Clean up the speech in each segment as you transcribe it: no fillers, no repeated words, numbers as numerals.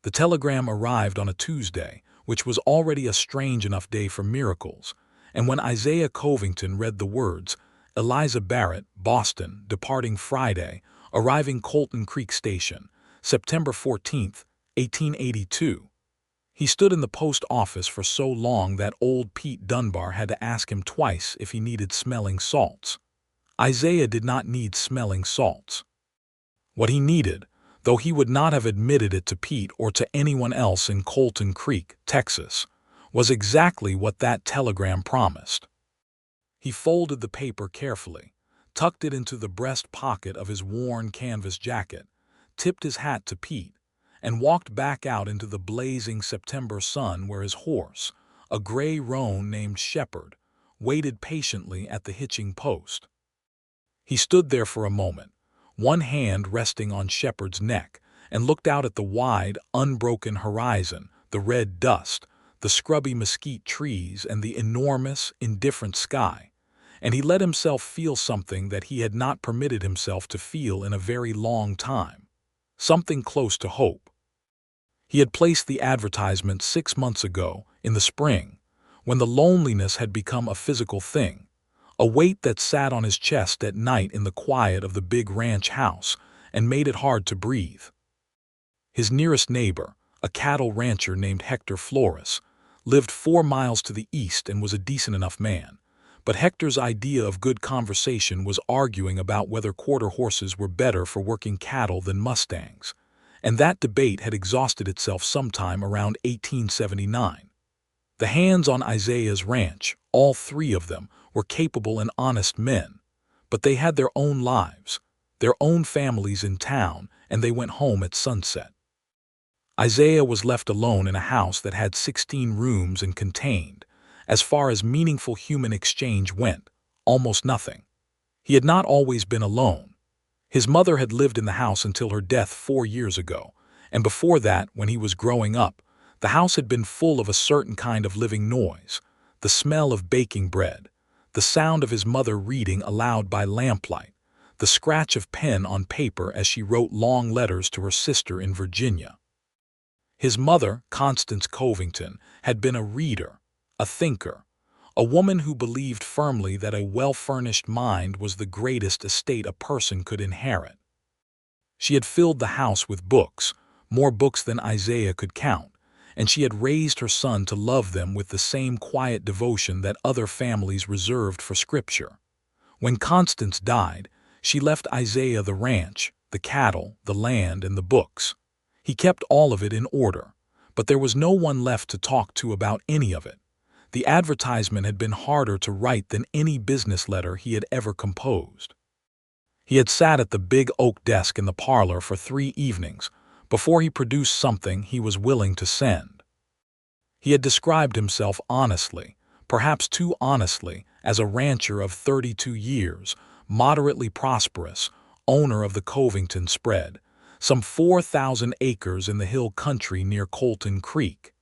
The telegram arrived on a Tuesday, which was already a strange enough day for miracles, and when Isaiah Covington read the words, Eliza Barrett, Boston, departing Friday, arriving Colton Creek Station, September 14th, 1882, he stood in the post office for so long that old Pete Dunbar had to ask him twice if he needed smelling salts. Isaiah did not need smelling salts. What he needed, though he would not have admitted it to Pete or to anyone else in Colton Creek, Texas, was exactly what that telegram promised. He folded the paper carefully, tucked it into the breast pocket of his worn canvas jacket, tipped his hat to Pete, and walked back out into the blazing September sun where his horse, a gray roan named Shepherd, waited patiently at the hitching post. He stood there for a moment, one hand resting on Shepherd's neck, and looked out at the wide, unbroken horizon, the red dust, the scrubby mesquite trees, and the enormous, indifferent sky, and he let himself feel something that he had not permitted himself to feel in a very long time, something close to hope. He had placed the advertisement 6 months ago, in the spring, when the loneliness had become a physical thing, a weight that sat on his chest at night in the quiet of the big ranch house and made it hard to breathe. His nearest neighbor, a cattle rancher named Hector Flores, lived 4 miles to the east and was a decent enough man, but Hector's idea of good conversation was arguing about whether quarter horses were better for working cattle than Mustangs, and that debate had exhausted itself sometime around 1879. The hands on Isaiah's ranch, all 3 of them, were capable and honest men, but they had their own lives, their own families in town, and they went home at sunset. Isaiah was left alone in a house that had 16 rooms and contained, as far as meaningful human exchange went, almost nothing. He had not always been alone. His mother had lived in the house until her death 4 years ago, and before that, when he was growing up, the house had been full of a certain kind of living noise, the smell of baking bread, the sound of his mother reading aloud by lamplight, the scratch of pen on paper as she wrote long letters to her sister in Virginia. His mother, Constance Covington, had been a reader, a thinker, a woman who believed firmly that a well-furnished mind was the greatest estate a person could inherit. She had filled the house with books, more books than Isaiah could count, and she had raised her son to love them with the same quiet devotion that other families reserved for Scripture. When Constance died, she left Isaiah the ranch, the cattle, the land, and the books. He kept all of it in order, but there was no one left to talk to about any of it. The advertisement had been harder to write than any business letter he had ever composed. He had sat at the big oak desk in the parlor for 3 evenings before he produced something he was willing to send. He had described himself honestly, perhaps too honestly, as a rancher of 32 years, moderately prosperous, owner of the Covington spread, some 4,000 acres in the hill country near Colton Creek.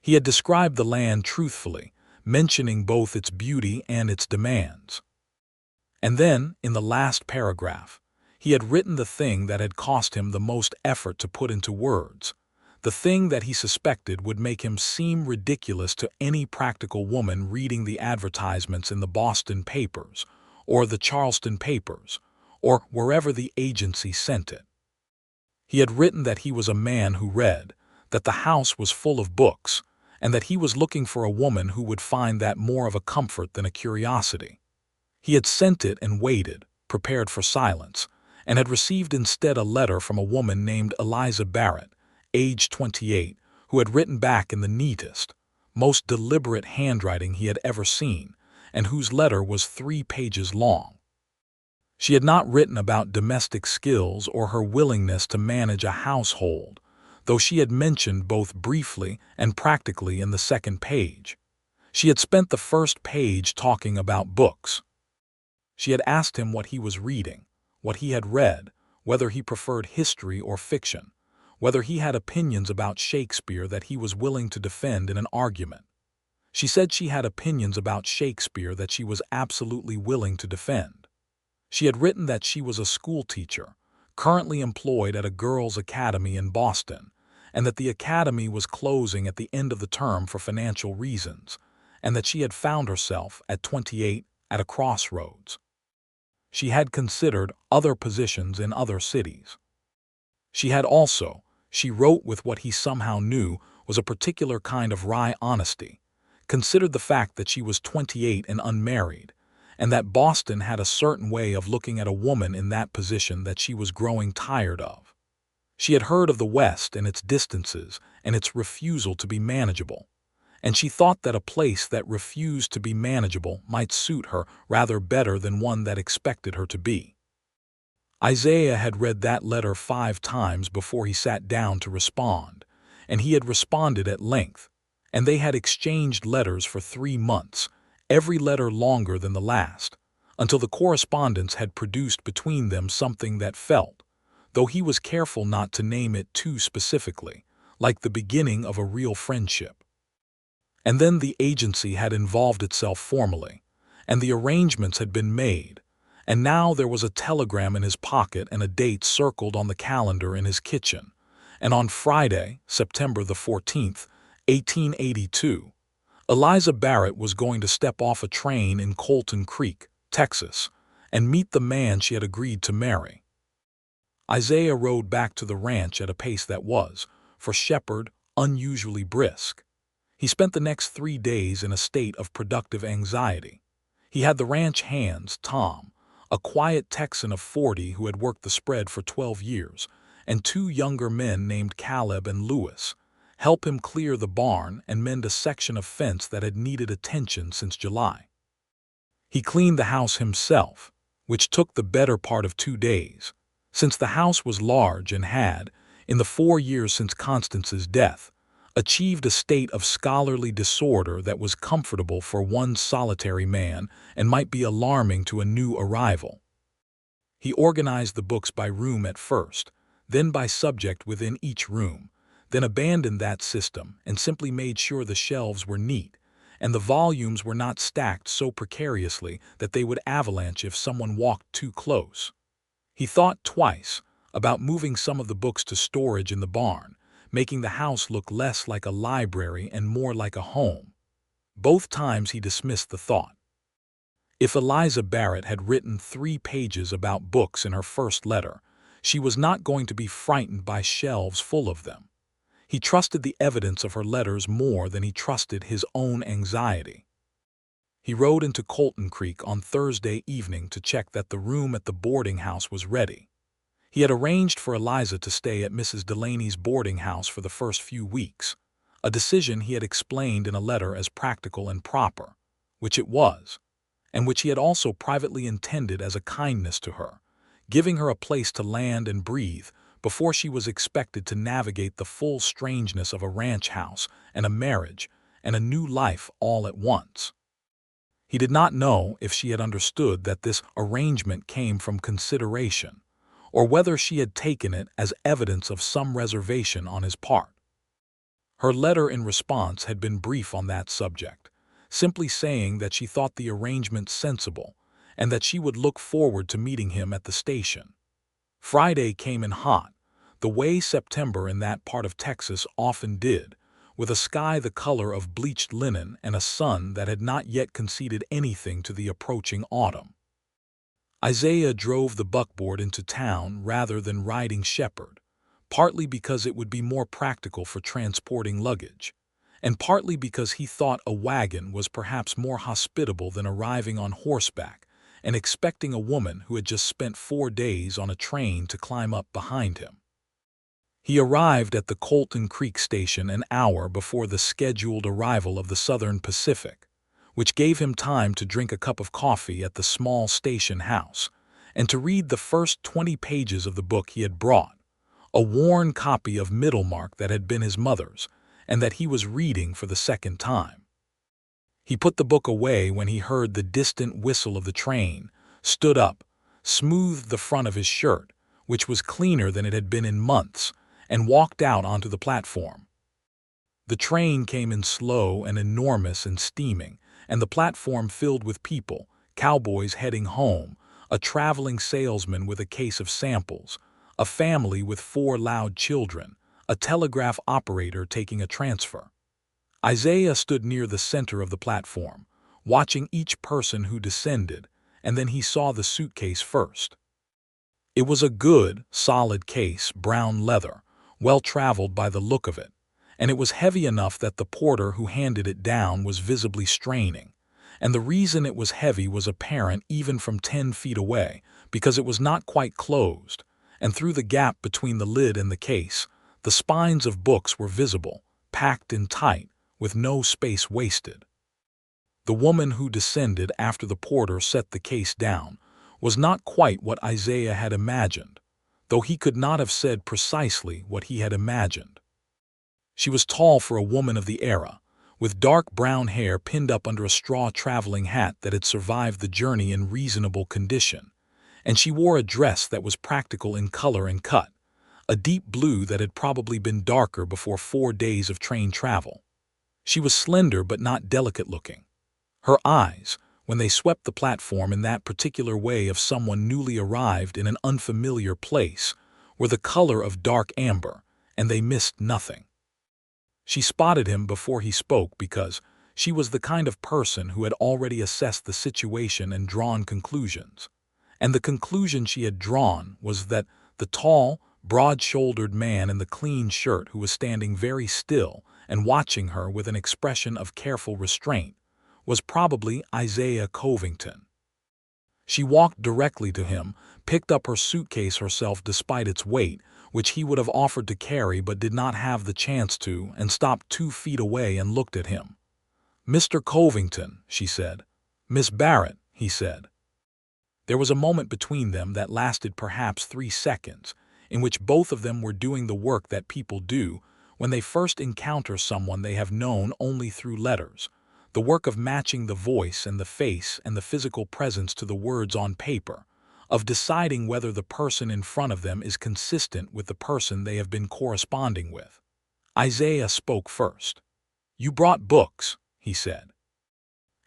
He had described the land truthfully, mentioning both its beauty and its demands. And then, in the last paragraph, he had written the thing that had cost him the most effort to put into words, the thing that he suspected would make him seem ridiculous to any practical woman reading the advertisements in the Boston papers, or the Charleston papers, or wherever the agency sent it. He had written that he was a man who read, that the house was full of books, and that he was looking for a woman who would find that more of a comfort than a curiosity. He had sent it and waited, prepared for silence, and had received instead a letter from a woman named Eliza Barrett, age 28, who had written back in the neatest, most deliberate handwriting he had ever seen, and whose letter was 3 pages long. She had not written about domestic skills or her willingness to manage a household, though she had mentioned both briefly and practically in the 2nd page. She had spent the 1st page talking about books. She had asked him what he was reading, what he had read, whether he preferred history or fiction, whether he had opinions about Shakespeare that he was willing to defend in an argument. She said she had opinions about Shakespeare that she was absolutely willing to defend. She had written that she was a school teacher, currently employed at a girls' academy in Boston, and that the academy was closing at the end of the term for financial reasons, and that she had found herself, at 28, at a crossroads. She had considered other positions in other cities. She had also, she wrote with what he somehow knew was a particular kind of wry honesty, considered the fact that she was 28 and unmarried, and that Boston had a certain way of looking at a woman in that position that she was growing tired of. She had heard of the West and its distances and its refusal to be manageable, and she thought that a place that refused to be manageable might suit her rather better than one that expected her to be. Isaiah had read that letter 5 times before he sat down to respond, and he had responded at length, and they had exchanged letters for 3 months, every letter longer than the last, until the correspondence had produced between them something that felt, though he was careful not to name it too specifically, like the beginning of a real friendship. And then the agency had involved itself formally, and the arrangements had been made, and now there was a telegram in his pocket and a date circled on the calendar in his kitchen, and on Friday, September the 14th, 1882, Eliza Barrett was going to step off a train in Colton Creek, Texas, and meet the man she had agreed to marry. Isaiah rode back to the ranch at a pace that was, for Shepherd, unusually brisk. He spent the next 3 days in a state of productive anxiety. He had the ranch hands, Tom, a quiet Texan of 40 who had worked the spread for 12 years, and 2 younger men named Caleb and Lewis, help him clear the barn and mend a section of fence that had needed attention since July. He cleaned the house himself, which took the better part of 2 days, since the house was large and had, in the 4 years since Constance's death, achieved a state of scholarly disorder that was comfortable for one solitary man and might be alarming to a new arrival. He organized the books by room at first, then by subject within each room, then abandoned that system and simply made sure the shelves were neat, and the volumes were not stacked so precariously that they would avalanche if someone walked too close. He thought twice about moving some of the books to storage in the barn, making the house look less like a library and more like a home. Both times he dismissed the thought. If Eliza Barrett had written 3 pages about books in her first letter, she was not going to be frightened by shelves full of them. He trusted the evidence of her letters more than he trusted his own anxiety. He rode into Colton Creek on Thursday evening to check that the room at the boarding house was ready. He had arranged for Eliza to stay at Mrs. Delaney's boarding house for the first few weeks, a decision he had explained in a letter as practical and proper, which it was, and which he had also privately intended as a kindness to her, giving her a place to land and breathe before she was expected to navigate the full strangeness of a ranch house and a marriage and a new life all at once. He did not know if she had understood that this arrangement came from consideration, or whether she had taken it as evidence of some reservation on his part. Her letter in response had been brief on that subject, simply saying that she thought the arrangement sensible and that she would look forward to meeting him at the station. Friday came in hot, the way September in that part of Texas often did, with a sky the color of bleached linen and a sun that had not yet conceded anything to the approaching autumn. Isaiah drove the buckboard into town rather than riding Shepherd, partly because it would be more practical for transporting luggage, and partly because he thought a wagon was perhaps more hospitable than arriving on horseback and expecting a woman who had just spent 4 days on a train to climb up behind him. He arrived at the Colton Creek station an hour before the scheduled arrival of the Southern Pacific, which gave him time to drink a cup of coffee at the small station house and to read the first 20 pages of the book he had brought, a worn copy of Middlemarch that had been his mother's and that he was reading for the second time. He put the book away when he heard the distant whistle of the train, stood up, smoothed the front of his shirt, which was cleaner than it had been in months, and walked out onto the platform. The train came in slow and enormous and steaming, and the platform filled with people, cowboys heading home, a traveling salesman with a case of samples, a family with 4 loud children, a telegraph operator taking a transfer. Isaiah stood near the center of the platform, watching each person who descended, and then he saw the suitcase first. It was a good, solid case, brown leather, well-traveled by the look of it, and it was heavy enough that the porter who handed it down was visibly straining. And the reason it was heavy was apparent even from 10 feet away, because it was not quite closed, and through the gap between the lid and the case, the spines of books were visible, packed in tight, with no space wasted. The woman who descended after the porter set the case down was not quite what Isaiah had imagined, though he could not have said precisely what he had imagined. She was tall for a woman of the era, with dark brown hair pinned up under a straw traveling hat that had survived the journey in reasonable condition, and she wore a dress that was practical in color and cut, a deep blue that had probably been darker before 4 days of train travel. She was slender but not delicate-looking. Her eyes, when they swept the platform in that particular way of someone newly arrived in an unfamiliar place, were the color of dark amber, and they missed nothing. She spotted him before he spoke because she was the kind of person who had already assessed the situation and drawn conclusions. And the conclusion she had drawn was that the tall, broad-shouldered man in the clean shirt who was standing very still and watching her with an expression of careful restraint was probably Isaiah Covington. She walked directly to him, picked up her suitcase herself despite its weight, which he would have offered to carry but did not have the chance to, and stopped 2 feet away and looked at him. "Mr. Covington," she said. "Miss Barrett," he said. There was a moment between them that lasted perhaps 3 seconds, in which both of them were doing the work that people do when they first encounter someone they have known only through letters, the work of matching the voice and the face and the physical presence to the words on paper, of deciding whether the person in front of them is consistent with the person they have been corresponding with. Isaiah spoke first. "You brought books," he said.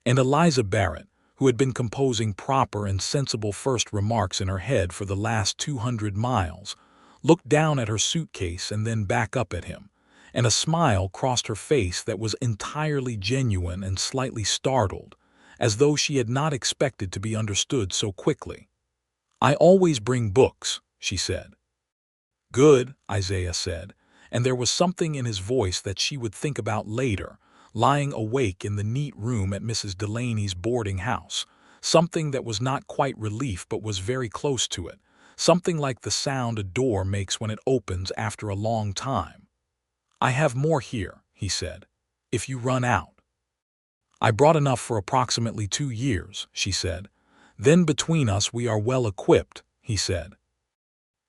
And Eliza Barrett, who had been composing proper and sensible first remarks in her head for the last 200 miles, looked down at her suitcase and then back up at him, and a smile crossed her face that was entirely genuine and slightly startled, as though she had not expected to be understood so quickly. "I always bring books," she said. "Good," Isaiah said, and there was something in his voice that she would think about later, lying awake in the neat room at Mrs. Delaney's boarding house, something that was not quite relief but was very close to it, something like the sound a door makes when it opens after a long time. "I have more here," he said, "if you run out." "I brought enough for approximately 2 years," she said. "Then between us we are well equipped," he said.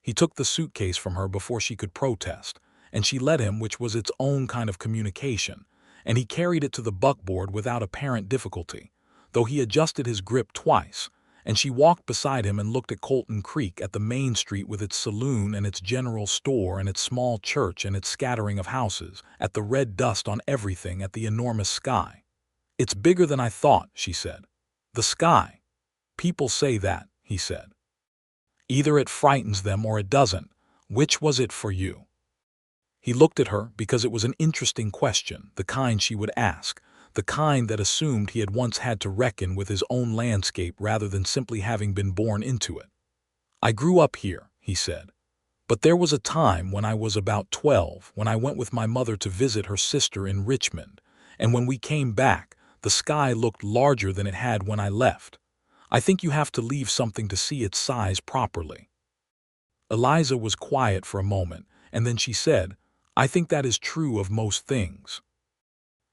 He took the suitcase from her before she could protest, and she let him, which was its own kind of communication, and he carried it to the buckboard without apparent difficulty, though he adjusted his grip twice, and she walked beside him and looked at Colton Creek, at the main street with its saloon and its general store and its small church and its scattering of houses, at the red dust on everything, at the enormous sky. "It's bigger than I thought," she said. "The sky. People say that," he said. "Either it frightens them or it doesn't. Which was it for you?" He looked at her because it was an interesting question, the kind she would ask, the kind that assumed he had once had to reckon with his own landscape rather than simply having been born into it. "I grew up here," he said. "But there was a time when I was about 12 when I went with my mother to visit her sister in Richmond, and when we came back, the sky looked larger than it had when I left. I think you have to leave something to see its size properly." Eliza was quiet for a moment, and then she said, "I think that is true of most things."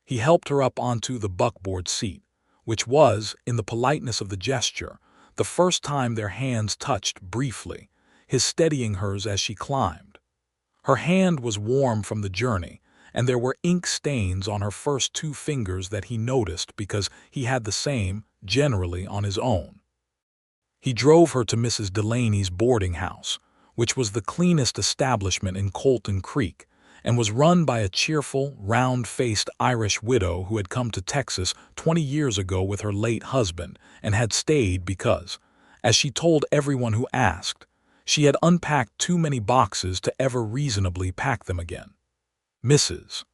He helped her up onto the buckboard seat, which was, in the politeness of the gesture, the first time their hands touched briefly, his steadying hers as she climbed. Her hand was warm from the journey, and there were ink stains on her first 2 fingers that he noticed because he had the same, generally, on his own. He drove her to Mrs. Delaney's boarding house, which was the cleanest establishment in Colton Creek, and was run by a cheerful, round-faced Irish widow who had come to Texas 20 years ago with her late husband and had stayed because, as she told everyone who asked, She had unpacked too many boxes to ever reasonably pack them again. Mrs.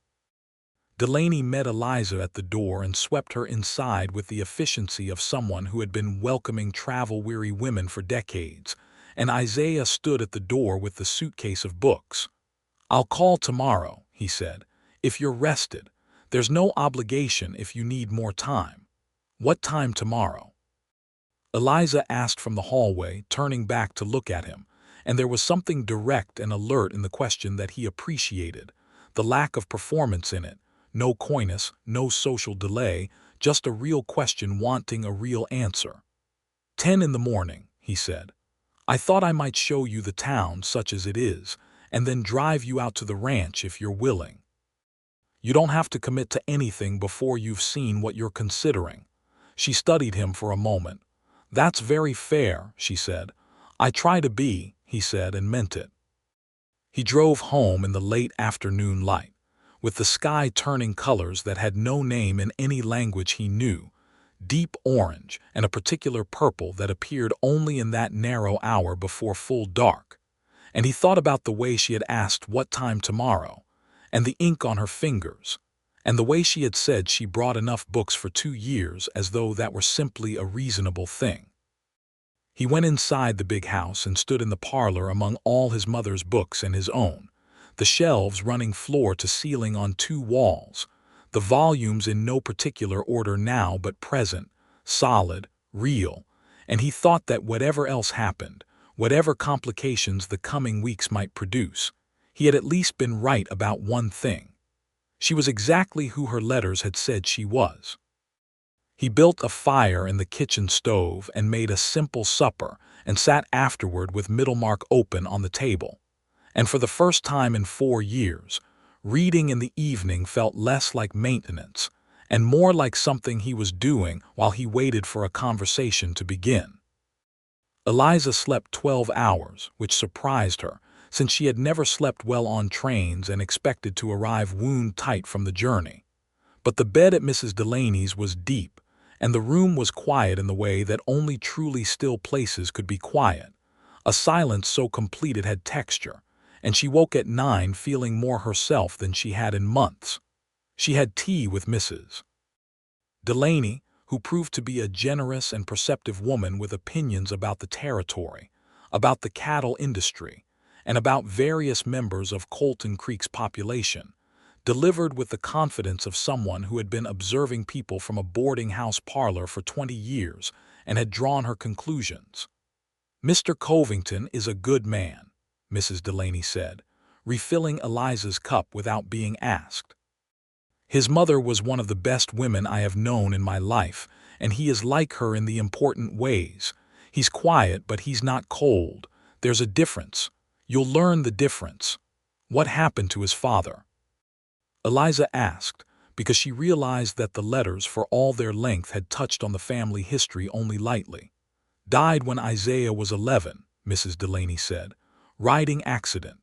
Delaney met Eliza at the door and swept her inside with the efficiency of someone who had been welcoming travel-weary women for decades, and Isaiah stood at the door with the suitcase of books. "I'll call tomorrow," he said, "if you're rested. There's no obligation if you need more time." "What time tomorrow?" Eliza asked from the hallway, turning back to look at him, and there was something direct and alert in the question that he appreciated, the lack of performance in it. No coyness, no social delay, just a real question wanting a real answer. 10 in the morning, he said. "I thought I might show you the town such as it is, and then drive you out to the ranch if you're willing. You don't have to commit to anything before you've seen what you're considering." She studied him for a moment. "That's very fair," she said. "I try to be," he said, and meant it. He drove home in the late afternoon light, with the sky turning colors that had no name in any language he knew, deep orange and a particular purple that appeared only in that narrow hour before full dark. And he thought about the way she had asked what time tomorrow, and the ink on her fingers, and the way she had said she brought enough books for 2 years as though that were simply a reasonable thing. He went inside the big house and stood in the parlor among all his mother's books and his own, the shelves running floor to ceiling on 2 walls, the volumes in no particular order now but present, solid, real, and he thought that whatever else happened, whatever complications the coming weeks might produce, he had at least been right about one thing. She was exactly who her letters had said she was. He built a fire in the kitchen stove and made a simple supper and sat afterward with Middlemark open on the table. And for the first time in 4 years, reading in the evening felt less like maintenance and more like something he was doing while he waited for a conversation to begin. Eliza slept 12 hours, which surprised her, since she had never slept well on trains and expected to arrive wound-tight from the journey. But the bed at Mrs. Delaney's was deep, and the room was quiet in the way that only truly still places could be quiet, a silence so complete it had texture, and she woke at 9 feeling more herself than she had in months. She had tea with Mrs. Delaney, who proved to be a generous and perceptive woman with opinions about the territory, about the cattle industry, and about various members of Colton Creek's population, delivered with the confidence of someone who had been observing people from a boarding house parlor for 20 years and had drawn her conclusions. "Mr. Covington is a good man," Mrs. Delaney said, refilling Eliza's cup without being asked. "His mother was one of the best women I have known in my life, and he is like her in the important ways. He's quiet, but he's not cold. There's a difference. You'll learn the difference." "What happened to his father?" Eliza asked, because she realized that the letters, for all their length, had touched on the family history only lightly. "Died when Isaiah was 11, Mrs. Delaney said. "Riding accident.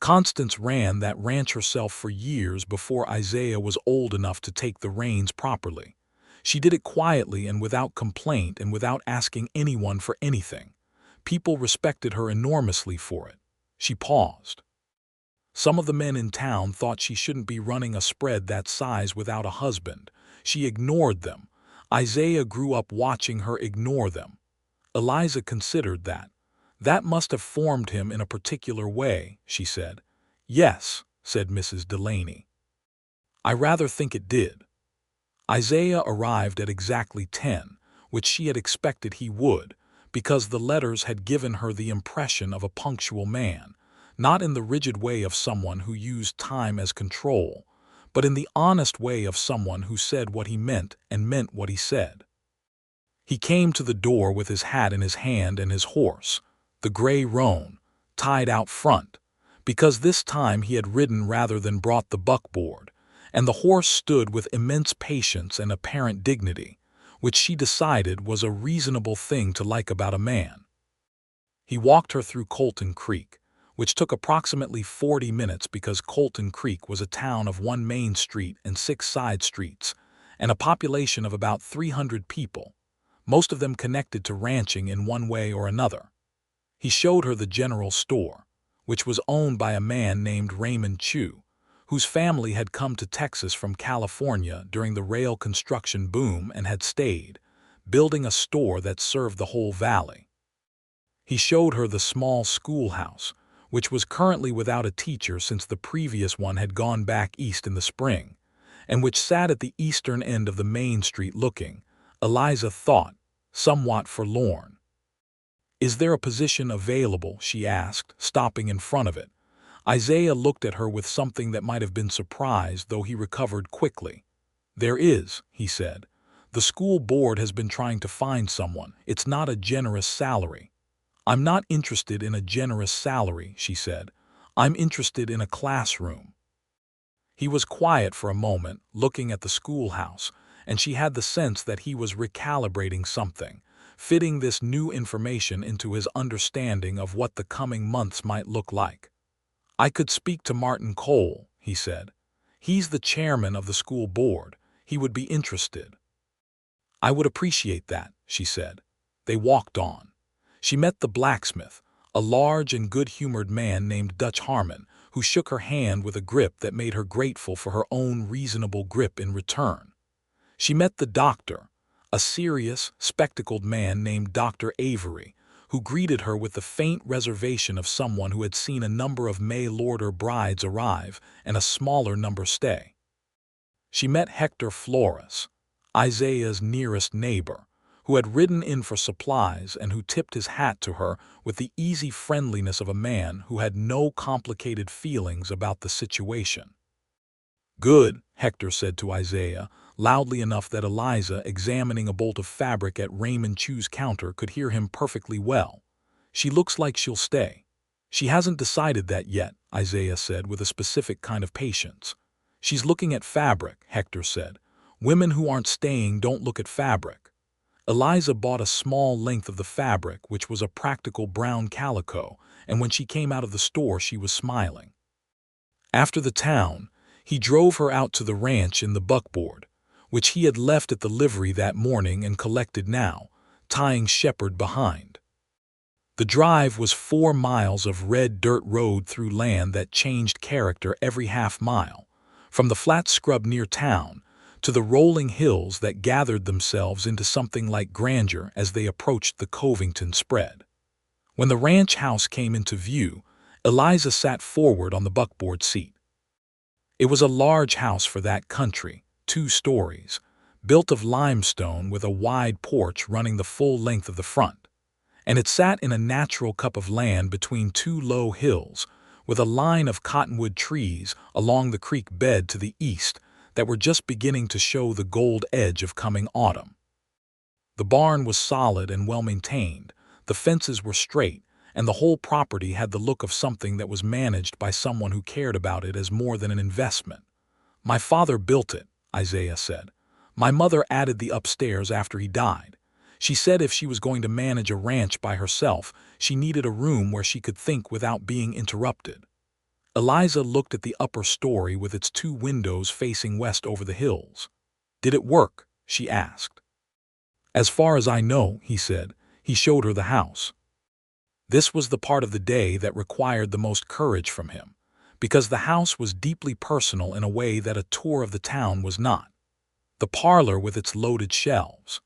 Constance ran that ranch herself for years before Isaiah was old enough to take the reins properly. She did it quietly and without complaint and without asking anyone for anything. People respected her enormously for it." She paused. "Some of the men in town thought she shouldn't be running a spread that size without a husband. She ignored them. Isaiah grew up watching her ignore them." Eliza considered that. "That must have formed him in a particular way," she said. "Yes," said Mrs. Delaney. "I rather think it did." Isaiah arrived at exactly 10, which she had expected he would, because the letters had given her the impression of a punctual man, not in the rigid way of someone who used time as control, but in the honest way of someone who said what he meant and meant what he said. He came to the door with his hat in his hand and his horse, the gray roan, tied out front, because this time he had ridden rather than brought the buckboard, and the horse stood with immense patience and apparent dignity, which she decided was a reasonable thing to like about a man. He walked her through Colton Creek, which took approximately 40 minutes because Colton Creek was a town of 1 main street and 6 side streets, and a population of about 300 people, most of them connected to ranching in one way or another. He showed her the general store, which was owned by a man named Raymond Chu, whose family had come to Texas from California during the rail construction boom and had stayed, building a store that served the whole valley. He showed her the small schoolhouse, which was currently without a teacher since the previous one had gone back east in the spring, and which sat at the eastern end of the main street looking, Eliza thought, somewhat forlorn. "Is there a position available?" she asked, stopping in front of it. Isaiah looked at her with something that might have been surprise, though he recovered quickly. "There is," he said. "The school board has been trying to find someone. It's not a generous salary." "I'm not interested in a generous salary," she said. "I'm interested in a classroom." He was quiet for a moment, looking at the schoolhouse, and she had the sense that he was recalibrating something, fitting this new information into his understanding of what the coming months might look like. "I could speak to Martin Cole," he said. "He's the chairman of the school board. He would be interested." "I would appreciate that," she said. They walked on. She met the blacksmith, a large and good-humored man named Dutch Harmon, who shook her hand with a grip that made her grateful for her own reasonable grip in return. She met the doctor, a serious, spectacled man named Dr. Avery, who greeted her with the faint reservation of someone who had seen a number of mail-order brides arrive and a smaller number stay. She met Hector Flores, Isaiah's nearest neighbor, who had ridden in for supplies and who tipped his hat to her with the easy friendliness of a man who had no complicated feelings about the situation. "Good," Hector said to Isaiah, loudly enough that Eliza, examining a bolt of fabric at Raymond Chu's counter, could hear him perfectly well. "She looks like she'll stay." "She hasn't decided that yet," Isaiah said with a specific kind of patience. "She's looking at fabric," Hector said. "Women who aren't staying don't look at fabric." Eliza bought a small length of the fabric, which was a practical brown calico, and when she came out of the store she was smiling. After the town, he drove her out to the ranch in the buckboard, which he had left at the livery that morning and collected now, tying Shepherd behind. The drive was 4 miles of red dirt road through land that changed character every half-mile, from the flat scrub near town to the rolling hills that gathered themselves into something like grandeur as they approached the Covington spread. When the ranch house came into view, Eliza sat forward on the buckboard seat. It was a large house for that country, 2 stories, built of limestone with a wide porch running the full length of the front, and it sat in a natural cup of land between 2 low hills, with a line of cottonwood trees along the creek bed to the east that were just beginning to show the gold edge of coming autumn. The barn was solid and well-maintained, the fences were straight, and the whole property had the look of something that was managed by someone who cared about it as more than an investment. "My father built it," Isaiah said. "My mother added the upstairs after he died. She said if she was going to manage a ranch by herself, she needed a room where she could think without being interrupted." Eliza looked at the upper story with its 2 windows facing west over the hills. "Did it work?" she asked. "As far as I know," he said. He showed her the house. This was the part of the day that required the most courage from him, because the house was deeply personal in a way that a tour of the town was not. The parlor with its loaded shelves,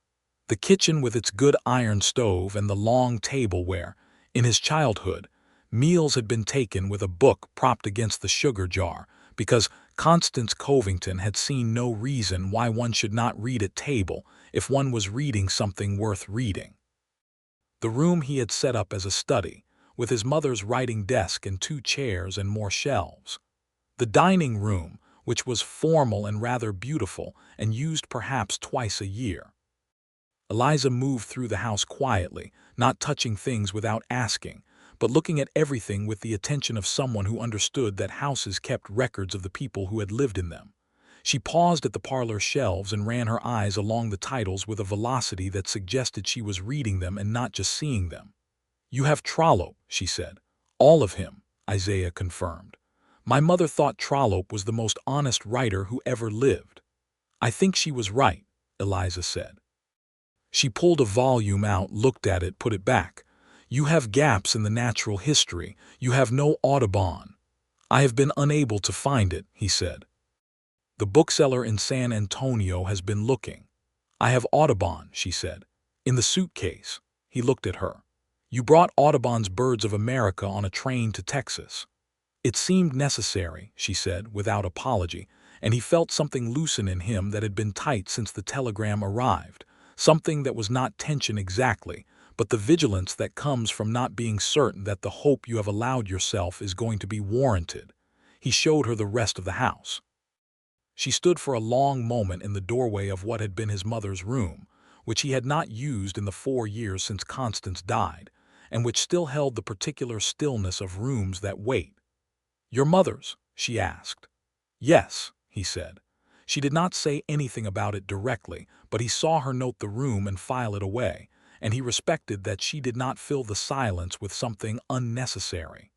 the kitchen with its good iron stove, and the long table where, in his childhood, meals had been taken with a book propped against the sugar jar, because Constance Covington had seen no reason why one should not read at table if one was reading something worth reading. The room he had set up as a study, with his mother's writing desk and 2 chairs and more shelves. The dining room, which was formal and rather beautiful and used perhaps twice a year. Eliza moved through the house quietly, not touching things without asking, but looking at everything with the attention of someone who understood that houses kept records of the people who had lived in them. She paused at the parlor shelves and ran her eyes along the titles with a velocity that suggested she was reading them and not just seeing them. "You have Trollope," she said. "All of him," Isaiah confirmed. "My mother thought Trollope was the most honest writer who ever lived." "I think she was right," Eliza said. She pulled a volume out, looked at it, put it back. You have gaps in the natural history. You have no Audubon. I have been unable to find it, he said. The bookseller in San Antonio has been looking. I have Audubon, she said. In the suitcase. He looked at her. You brought Audubon's Birds of America on a train to Texas. It seemed necessary, she said, without apology, and he felt something loosen in him that had been tight since the telegram arrived, something that was not tension exactly, but the vigilance that comes from not being certain that the hope you have allowed yourself is going to be warranted. He showed her the rest of the house. She stood for a long moment in the doorway of what had been his mother's room, which he had not used in the 4 years since Constance died, and which still held the particular stillness of rooms that wait. Your mother's? She asked. Yes, he said. She did not say anything about it directly, but he saw her note the room and file it away, and he respected that she did not fill the silence with something unnecessary.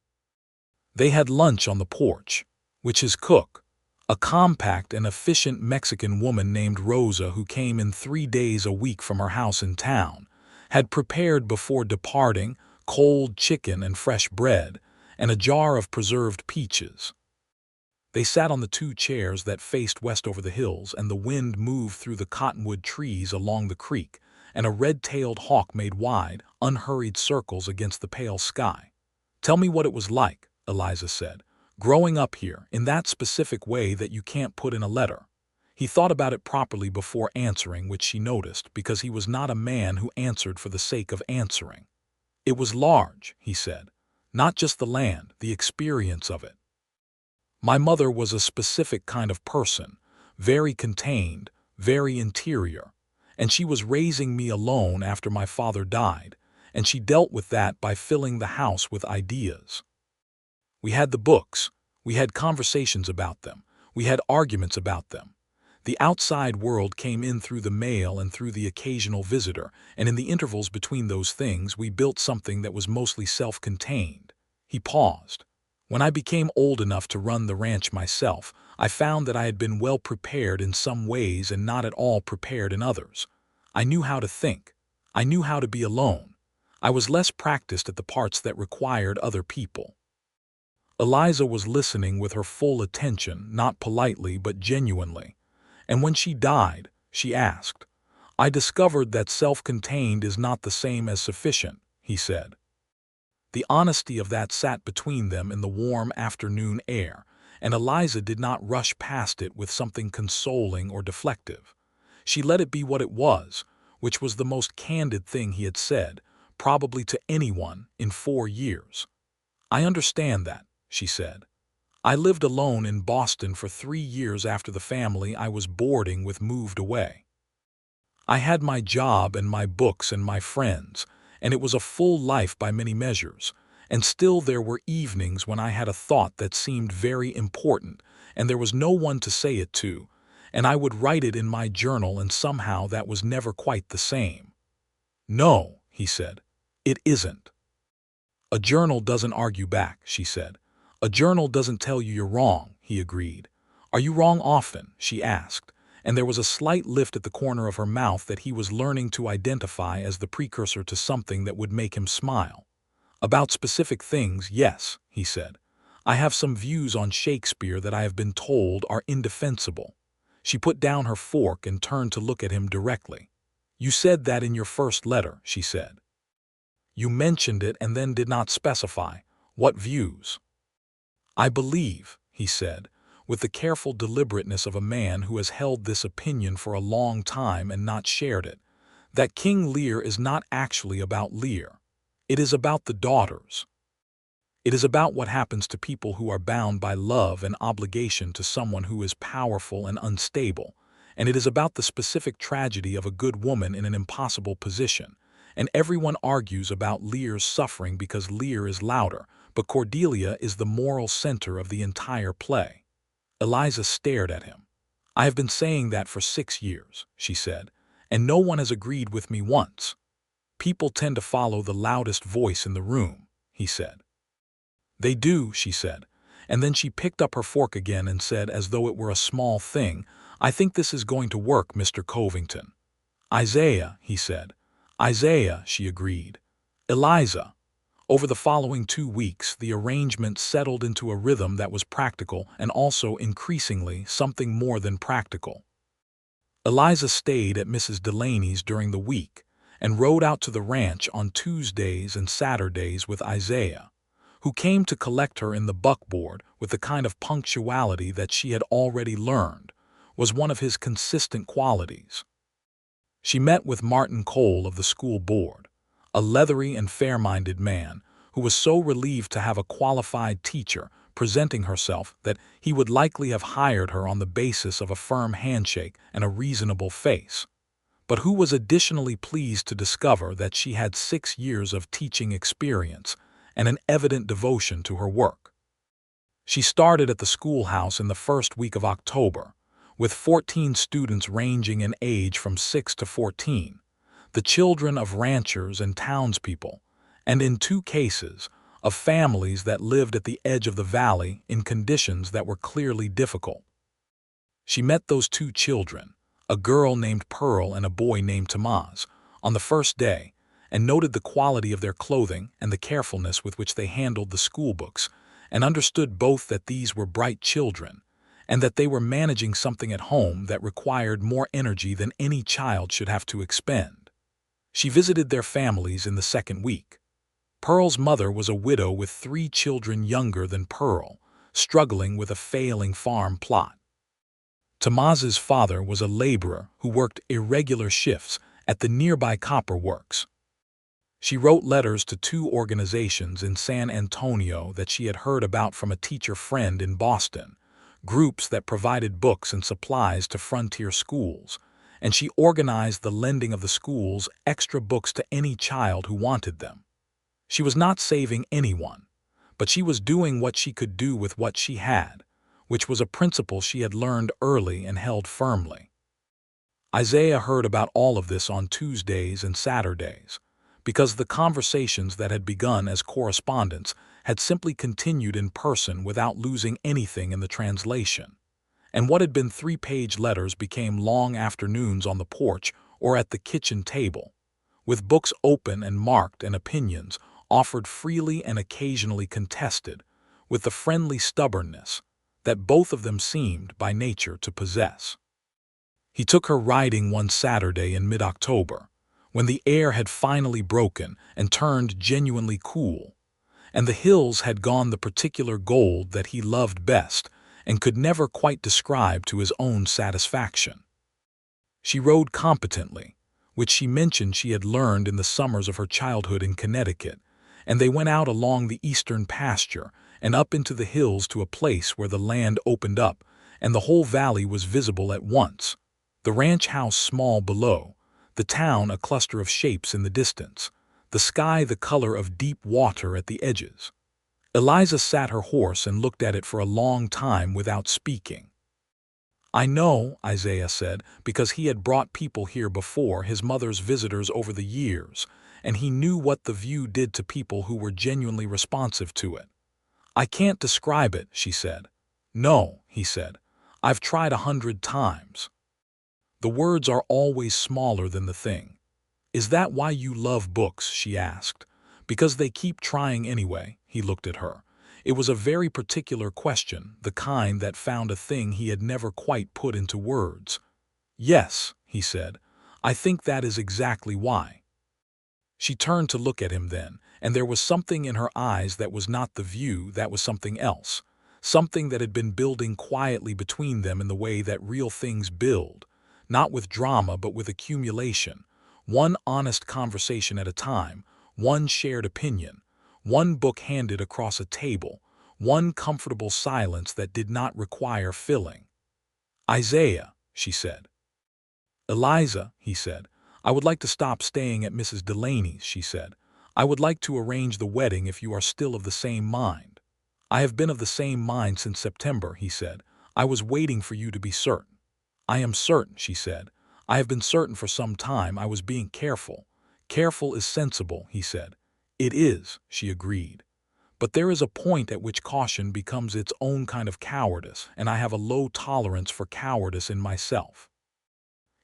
They had lunch on the porch, which his cook, a compact and efficient Mexican woman named Rosa who came in 3 days a week from her house in town, had prepared before departing cold chicken and fresh bread, and a jar of preserved peaches. They sat on the 2 chairs that faced west over the hills, and the wind moved through the cottonwood trees along the creek, and a red-tailed hawk made wide, unhurried circles against the pale sky. Tell me what it was like, Eliza said, growing up here in that specific way that you can't put in a letter. He thought about it properly before answering, which she noticed, because he was not a man who answered for the sake of answering. It was large, he said. Not just the land, the experience of it. My mother was a specific kind of person, very contained, very interior, and she was raising me alone after my father died, and she dealt with that by filling the house with ideas. We had the books, we had conversations about them, we had arguments about them. The outside world came in through the mail and through the occasional visitor, and in the intervals between those things we built something that was mostly self-contained. He paused. When I became old enough to run the ranch myself, I found that I had been well prepared in some ways and not at all prepared in others. I knew how to think. I knew how to be alone. I was less practiced at the parts that required other people. Eliza was listening with her full attention, not politely but genuinely. And when she died, she asked, I discovered that self-contained is not the same as sufficient, he said. The honesty of that sat between them in the warm afternoon air, and Eliza did not rush past it with something consoling or deflective. She let it be what it was, which was the most candid thing he had said, probably to anyone, in 4 years. I understand that, she said. I lived alone in Boston for 3 years after the family I was boarding with moved away. I had my job and my books and my friends, and it was a full life by many measures, and still there were evenings when I had a thought that seemed very important, and there was no one to say it to, and I would write it in my journal, and somehow that was never quite the same. No, he said, it isn't. A journal doesn't argue back, she said. A journal doesn't tell you you're wrong, he agreed. Are you wrong often? She asked, and there was a slight lift at the corner of her mouth that he was learning to identify as the precursor to something that would make him smile. About specific things, yes, he said. I have some views on Shakespeare that I have been told are indefensible. She put down her fork and turned to look at him directly. You said that in your first letter, she said. You mentioned it and then did not specify. What views? I believe, he said, with the careful deliberateness of a man who has held this opinion for a long time and not shared it, that King Lear is not actually about Lear. It is about the daughters. It is about what happens to people who are bound by love and obligation to someone who is powerful and unstable, and it is about the specific tragedy of a good woman in an impossible position, and everyone argues about Lear's suffering because Lear is louder, but Cordelia is the moral center of the entire play. Eliza stared at him. I have been saying that for 6 years, she said, and no one has agreed with me once. People tend to follow the loudest voice in the room, he said. They do, she said, and then she picked up her fork again and said as though it were a small thing, I think this is going to work, Mr. Covington. Isaiah, he said. Isaiah, she agreed. Eliza, Over the following 2 weeks, the arrangement settled into a rhythm that was practical and also increasingly something more than practical. Eliza stayed at Mrs. Delaney's during the week and rode out to the ranch on Tuesdays and Saturdays with Isaiah, who came to collect her in the buckboard with the kind of punctuality that she had already learned was one of his consistent qualities. She met with Martin Cole of the school board, a leathery and fair-minded man who was so relieved to have a qualified teacher presenting herself that he would likely have hired her on the basis of a firm handshake and a reasonable face, but who was additionally pleased to discover that she had 6 years of teaching experience and an evident devotion to her work. She started at the schoolhouse in the first week of October, with 14 students ranging in age from 6 to 14, the children of ranchers and townspeople, and in 2 cases, of families that lived at the edge of the valley in conditions that were clearly difficult. She met those 2 children, a girl named Pearl and a boy named Tomaz, on the first day, and noted the quality of their clothing and the carefulness with which they handled the school books, and understood both that these were bright children, and that they were managing something at home that required more energy than any child should have to expend. She visited their families in the second week. Pearl's mother was a widow with 3 children younger than Pearl, struggling with a failing farm plot. Tomaz's father was a laborer who worked irregular shifts at the nearby copper works. She wrote letters to 2 organizations in San Antonio that she had heard about from a teacher friend in Boston, groups that provided books and supplies to frontier schools, and she organized the lending of the schools extra books to any child who wanted them. She was not saving anyone, but she was doing what she could do with what she had, which was a principle she had learned early and held firmly. Isaiah heard about all of this on Tuesdays and Saturdays, because the conversations that had begun as correspondence had simply continued in person without losing anything in the translation, and what had been 3-page letters became long afternoons on the porch or at the kitchen table, with books open and marked and opinions offered freely and occasionally contested, with the friendly stubbornness that both of them seemed by nature to possess. He took her riding one Saturday in mid-October, when the air had finally broken and turned genuinely cool, and the hills had gone the particular gold that he loved best and could never quite describe to his own satisfaction. She rode competently, which she mentioned she had learned in the summers of her childhood in Connecticut, and they went out along the eastern pasture and up into the hills to a place where the land opened up and the whole valley was visible at once, the ranch house small below, the town a cluster of shapes in the distance, the sky the color of deep water at the edges. Eliza sat her horse and looked at it for a long time without speaking. "I know," Isaiah said, because he had brought people here before, his mother's visitors over the years, and he knew what the view did to people who were genuinely responsive to it. "I can't describe it," she said. "No," he said. "I've tried 100 times." The words are always smaller than the thing. "Is that why you love books?" she asked. "Because they keep trying anyway," he looked at her. It was a very particular question, the kind that found a thing he had never quite put into words. "Yes," he said, "I think that is exactly why." She turned to look at him then, and there was something in her eyes that was not the view, that was something else, something that had been building quietly between them in the way that real things build, not with drama but with accumulation, one honest conversation at a time, one shared opinion, one book handed across a table, one comfortable silence that did not require filling. "Isaiah," she said. "Eliza," he said. "I would like to stop staying at Mrs. Delaney's," she said. "I would like to arrange the wedding if you are still of the same mind." "I have been of the same mind since September," he said. "I was waiting for you to be certain." "I am certain," she said. "I have been certain for some time. I was being careful." "Careful is sensible," he said. "It is," she agreed. "But there is a point at which caution becomes its own kind of cowardice, and I have a low tolerance for cowardice in myself."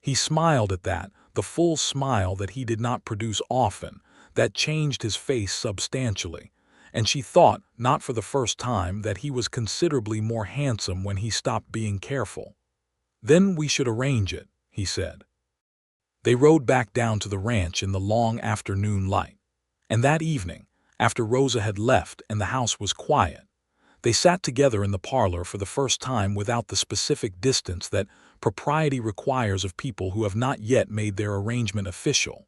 He smiled at that, the full smile that he did not produce often, that changed his face substantially, and she thought, not for the first time, that he was considerably more handsome when he stopped being careful. "Then we should arrange it," he said. They rode back down to the ranch in the long afternoon light. And that evening, after Rosa had left and the house was quiet, they sat together in the parlor for the first time without the specific distance that propriety requires of people who have not yet made their arrangement official.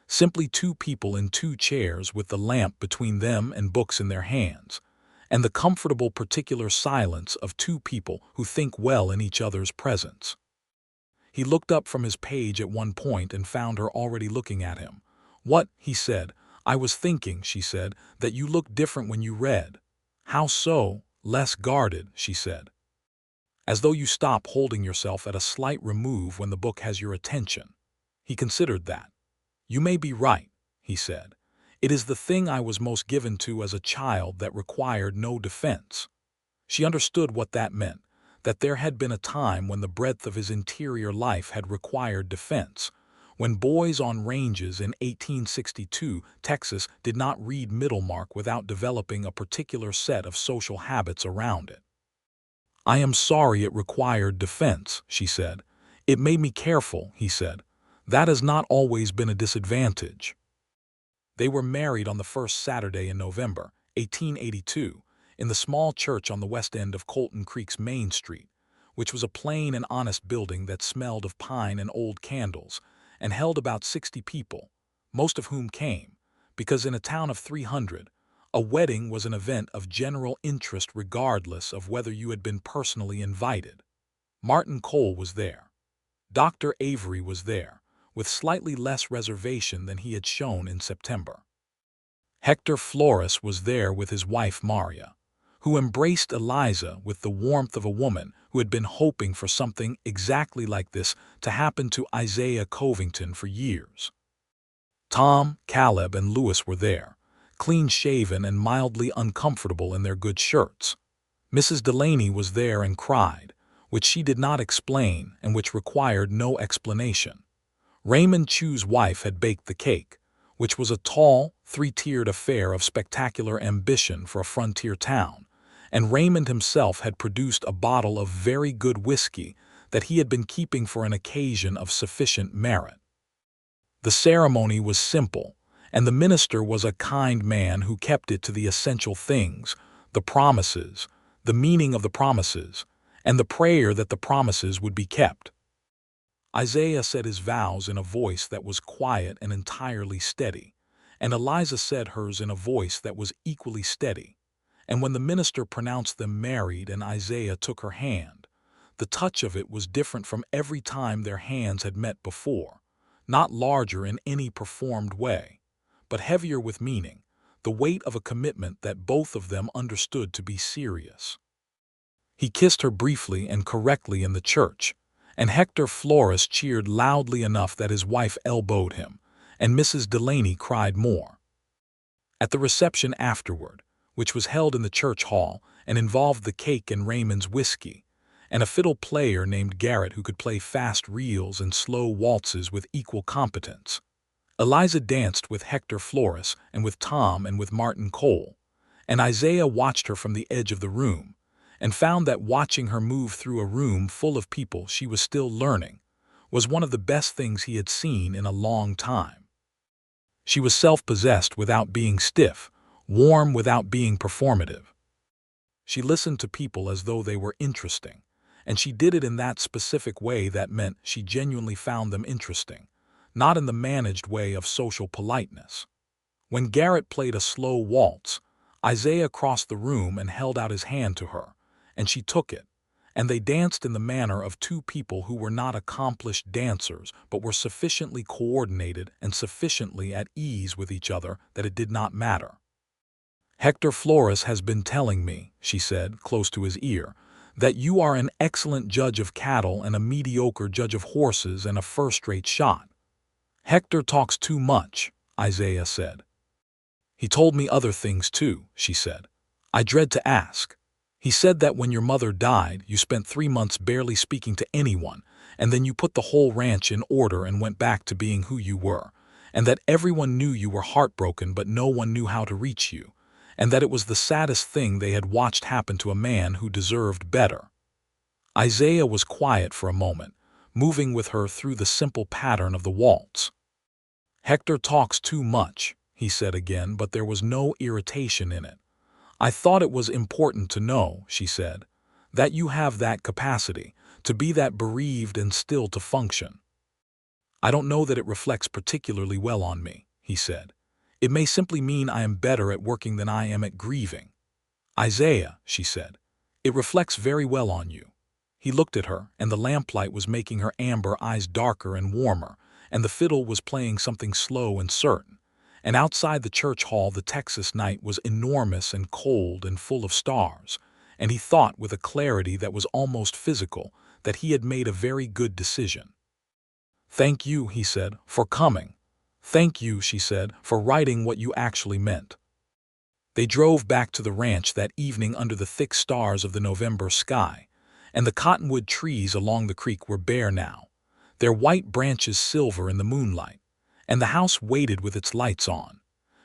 Simply two people in two chairs with the lamp between them and books in their hands, and the comfortable particular silence of two people who think well in each other's presence. He looked up from his page at one point and found her already looking at him. "What?" he said. "I was thinking," she said, "that you looked different when you read." "How so?" "Less guarded," she said. "As though you stop holding yourself at a slight remove when the book has your attention." He considered that. "You may be right," he said. "It is the thing I was most given to as a child that required no defense." She understood what that meant, that there had been a time when the breadth of his interior life had required defense, when boys on ranges in 1862 Texas did not read Middlemark without developing a particular set of social habits around it. "I am sorry it required defense," she said. "It made me careful," he said. "That has not always been a disadvantage." They were married on the first Saturday in November, 1882, in the small church on the west end of Colton Creek's Main Street, which was a plain and honest building that smelled of pine and old candles, and held about 60 people, most of whom came, because in a town of 300, a wedding was an event of general interest regardless of whether you had been personally invited. Martin Cole was there. Dr. Avery was there, with slightly less reservation than he had shown in September. Hector Flores was there with his wife Maria, who embraced Eliza with the warmth of a woman who had been hoping for something exactly like this to happen to Isaiah Covington for years. Tom, Caleb, and Lewis were there, clean-shaven and mildly uncomfortable in their good shirts. Mrs. Delaney was there and cried, which she did not explain and which required no explanation. Raymond Chu's wife had baked the cake, which was a tall, three-tiered affair of spectacular ambition for a frontier town, and Raymond himself had produced a bottle of very good whiskey that he had been keeping for an occasion of sufficient merit. The ceremony was simple, and the minister was a kind man who kept it to the essential things, the promises, the meaning of the promises, and the prayer that the promises would be kept. Isaiah said his vows in a voice that was quiet and entirely steady, and Eliza said hers in a voice that was equally steady. And when the minister pronounced them married and Isaiah took her hand, the touch of it was different from every time their hands had met before, not larger in any performed way, but heavier with meaning, the weight of a commitment that both of them understood to be serious. He kissed her briefly and correctly in the church, and Hector Flores cheered loudly enough that his wife elbowed him, and Mrs. Delaney cried more. At the reception afterward, which was held in the church hall and involved the cake and Raymond's whiskey, and a fiddle player named Garrett who could play fast reels and slow waltzes with equal competence, Eliza danced with Hector Flores and with Tom and with Martin Cole, and Isaiah watched her from the edge of the room, and found that watching her move through a room full of people she was still learning was one of the best things he had seen in a long time. She was self-possessed without being stiff, warm without being performative. She listened to people as though they were interesting, and she did it in that specific way that meant she genuinely found them interesting, not in the managed way of social politeness. When Garrett played a slow waltz, Isaiah crossed the room and held out his hand to her, and she took it, and they danced in the manner of two people who were not accomplished dancers but were sufficiently coordinated and sufficiently at ease with each other that it did not matter. "Hector Flores has been telling me," she said, close to his ear, "that you are an excellent judge of cattle and a mediocre judge of horses and a first-rate shot." "Hector talks too much," Isaiah said. "He told me other things too," she said. "I dread to ask. He said that when your mother died, you spent 3 months barely speaking to anyone, and then you put the whole ranch in order and went back to being who you were, and that everyone knew you were heartbroken but no one knew how to reach you, and that it was the saddest thing they had watched happen to a man who deserved better. Isaiah was quiet for a moment, moving with her through the simple pattern of the waltz. "Hector talks too much," he said again, but there was no irritation in it. "I thought it was important to know," she said, "that you have that capacity, to be that bereaved and still to function." "I don't know that it reflects particularly well on me," he said. "It may simply mean I am better at working than I am at grieving." "Isaiah," she said, "it reflects very well on you." He looked at her, and the lamplight was making her amber eyes darker and warmer, and the fiddle was playing something slow and certain. And outside the church hall the Texas night was enormous and cold and full of stars, and he thought with a clarity that was almost physical that he had made a very good decision. "Thank you," he said, "for coming." "Thank you," she said, "for writing what you actually meant." They drove back to the ranch that evening under the thick stars of the November sky, and the cottonwood trees along the creek were bare now, their white branches silver in the moonlight, and the house waited with its lights on,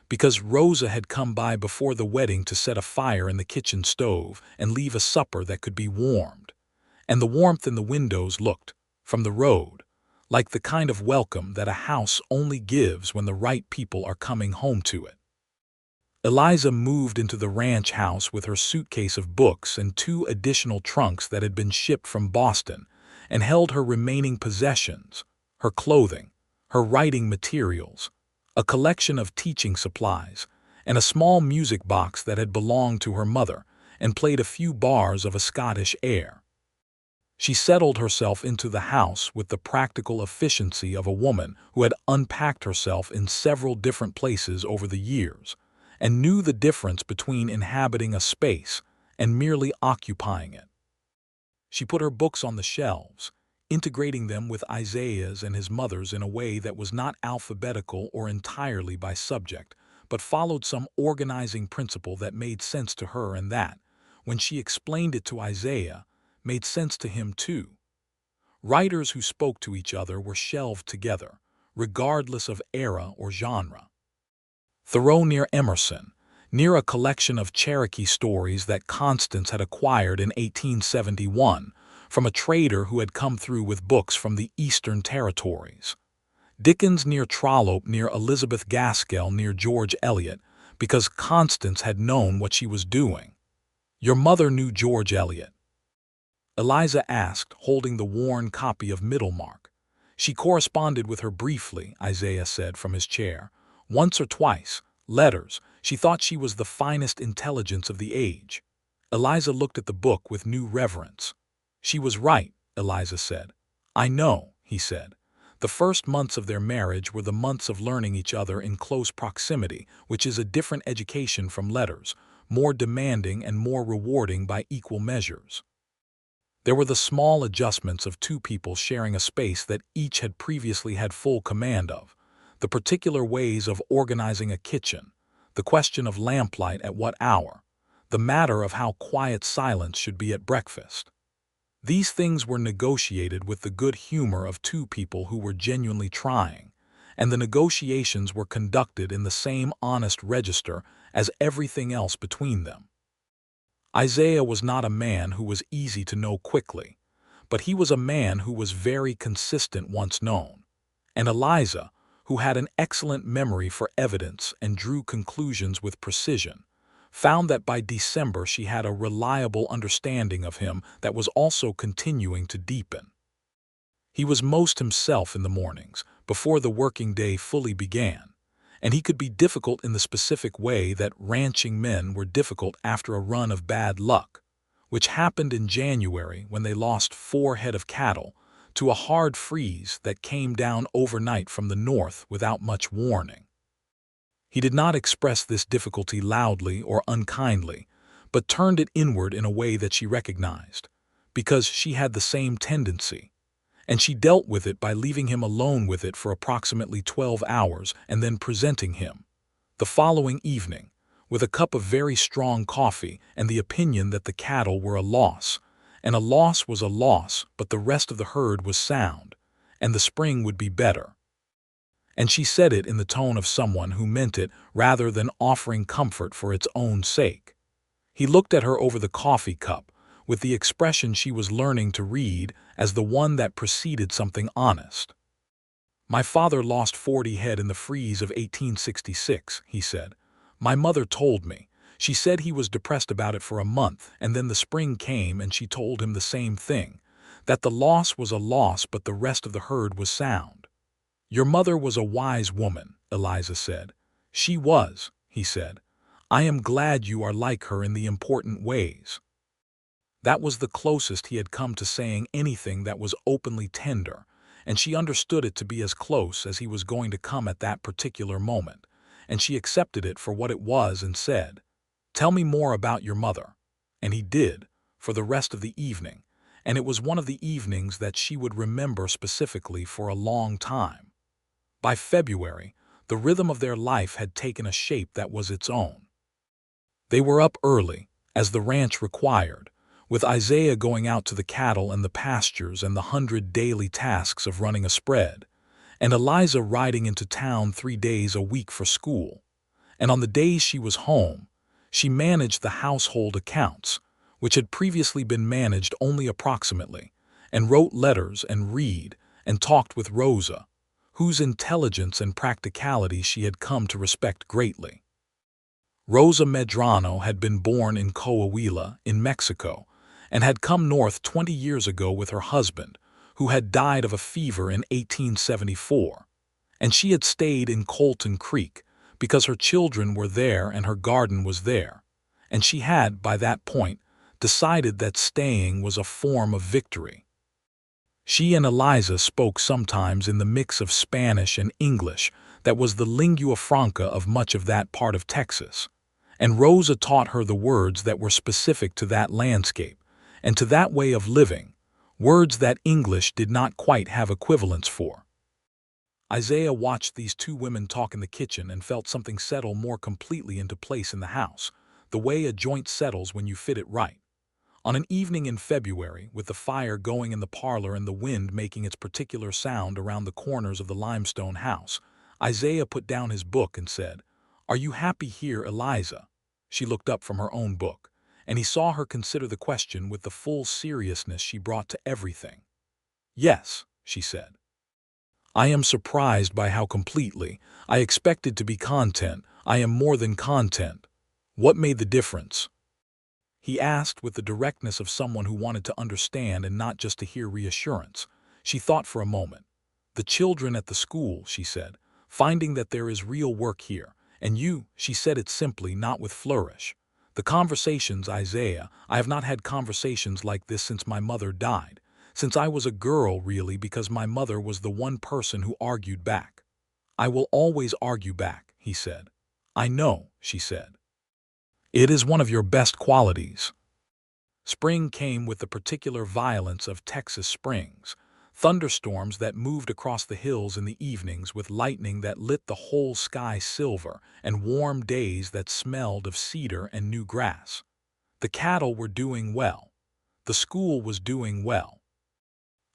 because Rosa had come by before the wedding to set a fire in the kitchen stove and leave a supper that could be warmed, and the warmth in the windows looked, from the road, like the kind of welcome that a house only gives when the right people are coming home to it. Eliza moved into the ranch house with her suitcase of books and 2 additional trunks that had been shipped from Boston, and held her remaining possessions, her clothing, her writing materials, a collection of teaching supplies, and a small music box that had belonged to her mother and played a few bars of a Scottish air. She settled herself into the house with the practical efficiency of a woman who had unpacked herself in several different places over the years, and knew the difference between inhabiting a space and merely occupying it. She put her books on the shelves, integrating them with Isaiah's and his mother's in a way that was not alphabetical or entirely by subject, but followed some organizing principle that made sense to her and that, when she explained it to Isaiah, made sense to him too. Writers who spoke to each other were shelved together, regardless of era or genre. Thoreau near Emerson, near a collection of Cherokee stories that Constance had acquired in 1871 from a trader who had come through with books from the Eastern Territories. Dickens near Trollope near Elizabeth Gaskell near George Eliot, because Constance had known what she was doing. "Your mother knew George Eliot?" Eliza asked, holding the worn copy of Middlemarch. "She corresponded with her briefly," Isaiah said from his chair. "Once or twice. Letters. She thought she was the finest intelligence of the age." Eliza looked at the book with new reverence. "She was right," Eliza said. "I know," he said. "The first months of their marriage were the months of learning each other in close proximity, which is a different education from letters, more demanding and more rewarding by equal measures." There were the small adjustments of 2 people sharing a space that each had previously had full command of, the particular ways of organizing a kitchen, the question of lamplight at what hour, the matter of how quiet silence should be at breakfast. These things were negotiated with the good humor of 2 people who were genuinely trying, and the negotiations were conducted in the same honest register as everything else between them. Isaiah was not a man who was easy to know quickly, but he was a man who was very consistent once known, and Eliza, who had an excellent memory for evidence and drew conclusions with precision, found that by December she had a reliable understanding of him that was also continuing to deepen. He was most himself in the mornings, before the working day fully began, and he could be difficult in the specific way that ranching men were difficult after a run of bad luck, which happened in January when they lost 4 head of cattle to a hard freeze that came down overnight from the north without much warning. He did not express this difficulty loudly or unkindly, but turned it inward in a way that she recognized, because she had the same tendency, and she dealt with it by leaving him alone with it for approximately 12 hours and then presenting him, the following evening, with a cup of very strong coffee and the opinion that the cattle were a loss, and a loss was a loss, but the rest of the herd was sound, and the spring would be better. And she said it in the tone of someone who meant it rather than offering comfort for its own sake. He looked at her over the coffee cup, with the expression she was learning to read as the one that preceded something honest. "My father lost 40 head in the freeze of 1866, he said. "My mother told me. She said he was depressed about it for a month, and then the spring came and she told him the same thing, that the loss was a loss but the rest of the herd was sound." "Your mother was a wise woman," Eliza said. "She was," he said. "I am glad you are like her in the important ways." That was the closest he had come to saying anything that was openly tender, and she understood it to be as close as he was going to come at that particular moment, and she accepted it for what it was and said, "Tell me more about your mother." And he did, for the rest of the evening, and it was one of the evenings that she would remember specifically for a long time. By February, the rhythm of their life had taken a shape that was its own. They were up early, as the ranch required, with Isaiah going out to the cattle and the pastures and the 100 daily tasks of running a spread, and Eliza riding into town 3 days a week for school. And on the days she was home, she managed the household accounts, which had previously been managed only approximately, and wrote letters and read and talked with Rosa, whose intelligence and practicality she had come to respect greatly. Rosa Medrano had been born in Coahuila, in Mexico, and had come north 20 years ago with her husband, who had died of a fever in 1874, and she had stayed in Colton Creek because her children were there and her garden was there, and she had, by that point, decided that staying was a form of victory. She and Eliza spoke sometimes in the mix of Spanish and English that was the lingua franca of much of that part of Texas, and Rosa taught her the words that were specific to that landscape and to that way of living, words that English did not quite have equivalents for. Isaiah watched these two women talk in the kitchen and felt something settle more completely into place in the house, the way a joint settles when you fit it right. On an evening in February, with the fire going in the parlor and the wind making its particular sound around the corners of the limestone house, Isaiah put down his book and said, "Are you happy here, Eliza?" She looked up from her own book, and he saw her consider the question with the full seriousness she brought to everything. "Yes," she said. "I am surprised by how completely. I expected to be content. I am more than content." "What made the difference?" he asked with the directness of someone who wanted to understand and not just to hear reassurance. She thought for a moment. "The children at the school," she said, "finding that there is real work here. And you," she said it simply, not with flourish. "The conversations, Isaiah, I have not had conversations like this since my mother died. Since I was a girl, really, because my mother was the one person who argued back." "I will always argue back," he said. "I know," she said. "It is one of your best qualities." Spring came with the particular violence of Texas springs, thunderstorms that moved across the hills in the evenings with lightning that lit the whole sky silver, and warm days that smelled of cedar and new grass. The cattle were doing well. The school was doing well.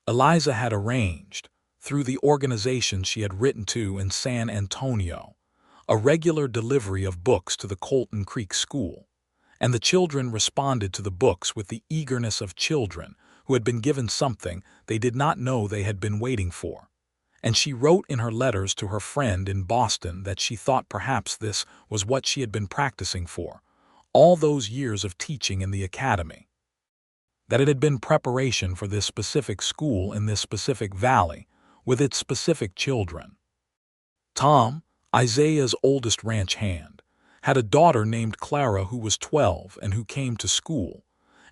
Eliza had arranged, through the organization she had written to in San Antonio, a regular delivery of books to the Colton Creek school, and the children responded to the books with the eagerness of children who had been given something they did not know they had been waiting for. And she wrote in her letters to her friend in Boston that she thought perhaps this was what she had been practicing for, all those years of teaching in the academy. That it had been preparation for this specific school in this specific valley, with its specific children. Tom, Isaiah's oldest ranch hand, had a daughter named Clara who was 12 and who came to school,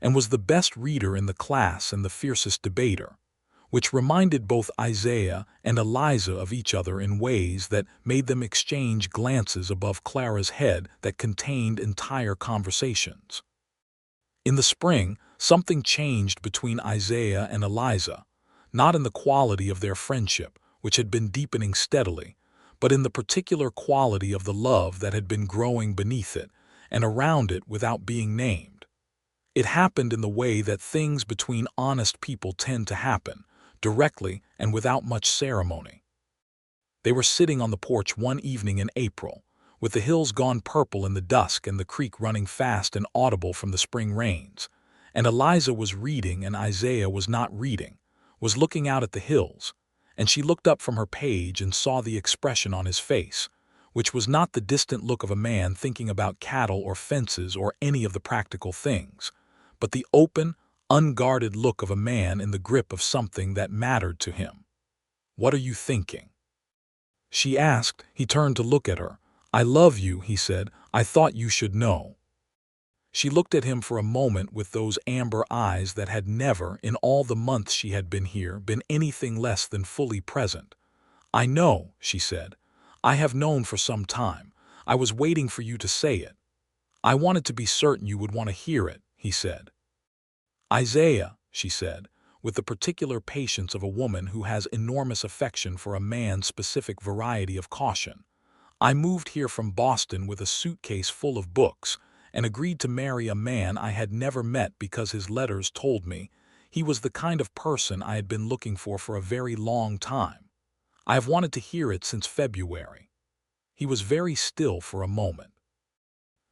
and was the best reader in the class and the fiercest debater, which reminded both Isaiah and Eliza of each other in ways that made them exchange glances above Clara's head that contained entire conversations. In the spring, something changed between Isaiah and Eliza, not in the quality of their friendship, which had been deepening steadily, but in the particular quality of the love that had been growing beneath it and around it without being named. It happened in the way that things between honest people tend to happen, directly and without much ceremony. They were sitting on the porch one evening in April, with the hills gone purple in the dusk and the creek running fast and audible from the spring rains. And Eliza was reading and Isaiah was not reading, was looking out at the hills, and she looked up from her page and saw the expression on his face, which was not the distant look of a man thinking about cattle or fences or any of the practical things, but the open, unguarded look of a man in the grip of something that mattered to him. "What are you thinking?" she asked. He turned to look at her. "I love you," he said. "I thought you should know." She looked at him for a moment with those amber eyes that had never, in all the months she had been here, been anything less than fully present. "I know," she said. "I have known for some time. I was waiting for you to say it." "I wanted to be certain you would want to hear it," he said. "Isaiah," she said, with the particular patience of a woman who has enormous affection for a man's specific variety of caution, "I moved here from Boston with a suitcase full of books and agreed to marry a man I had never met because his letters told me he was the kind of person I had been looking for a very long time. I have wanted to hear it since February." He was very still for a moment.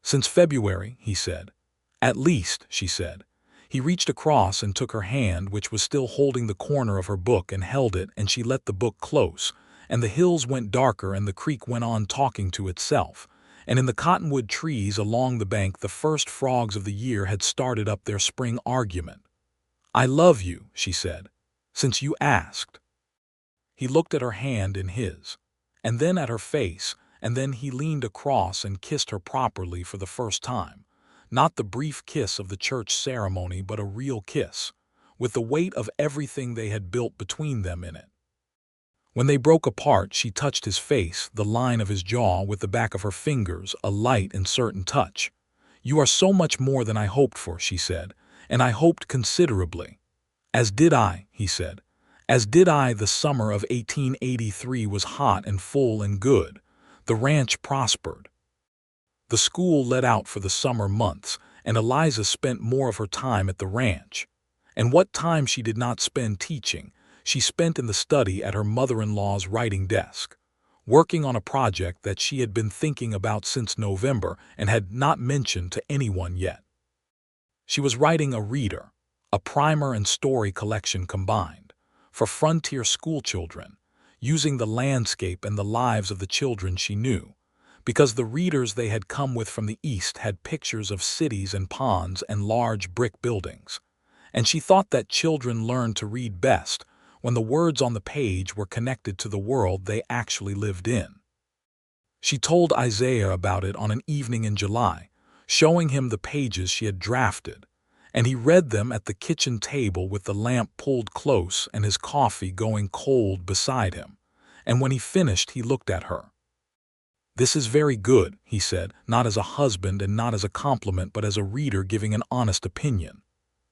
"Since February," he said. "At least," she said. He reached across and took her hand, which was still holding the corner of her book, and held it, and she let the book close, and the hills went darker and the creek went on talking to itself, and in the cottonwood trees along the bank the first frogs of the year had started up their spring argument. "I love you," she said, "since you asked." He looked at her hand in his, and then at her face, and then he leaned across and kissed her properly for the first time. Not the brief kiss of the church ceremony, but a real kiss, with the weight of everything they had built between them in it. When they broke apart, she touched his face, the line of his jaw, with the back of her fingers, a light and certain touch. "You are so much more than I hoped for," she said, "and I hoped considerably." "As did I," he said. "As did I. The summer of 1883 was hot and full and good. The ranch prospered. The school let out for the summer months, and Eliza spent more of her time at the ranch. And what time she did not spend teaching, she spent in the study at her mother-in-law's writing desk, working on a project that she had been thinking about since November and had not mentioned to anyone yet. She was writing a reader, a primer and story collection combined, for frontier schoolchildren, using the landscape and the lives of the children she knew, because the readers they had come with from the East had pictures of cities and ponds and large brick buildings, and she thought that children learned to read best when the words on the page were connected to the world they actually lived in. She told Isaiah about it on an evening in July, showing him the pages she had drafted, and he read them at the kitchen table with the lamp pulled close and his coffee going cold beside him, and when he finished he looked at her. "This is very good," he said, not as a husband and not as a compliment, but as a reader giving an honest opinion.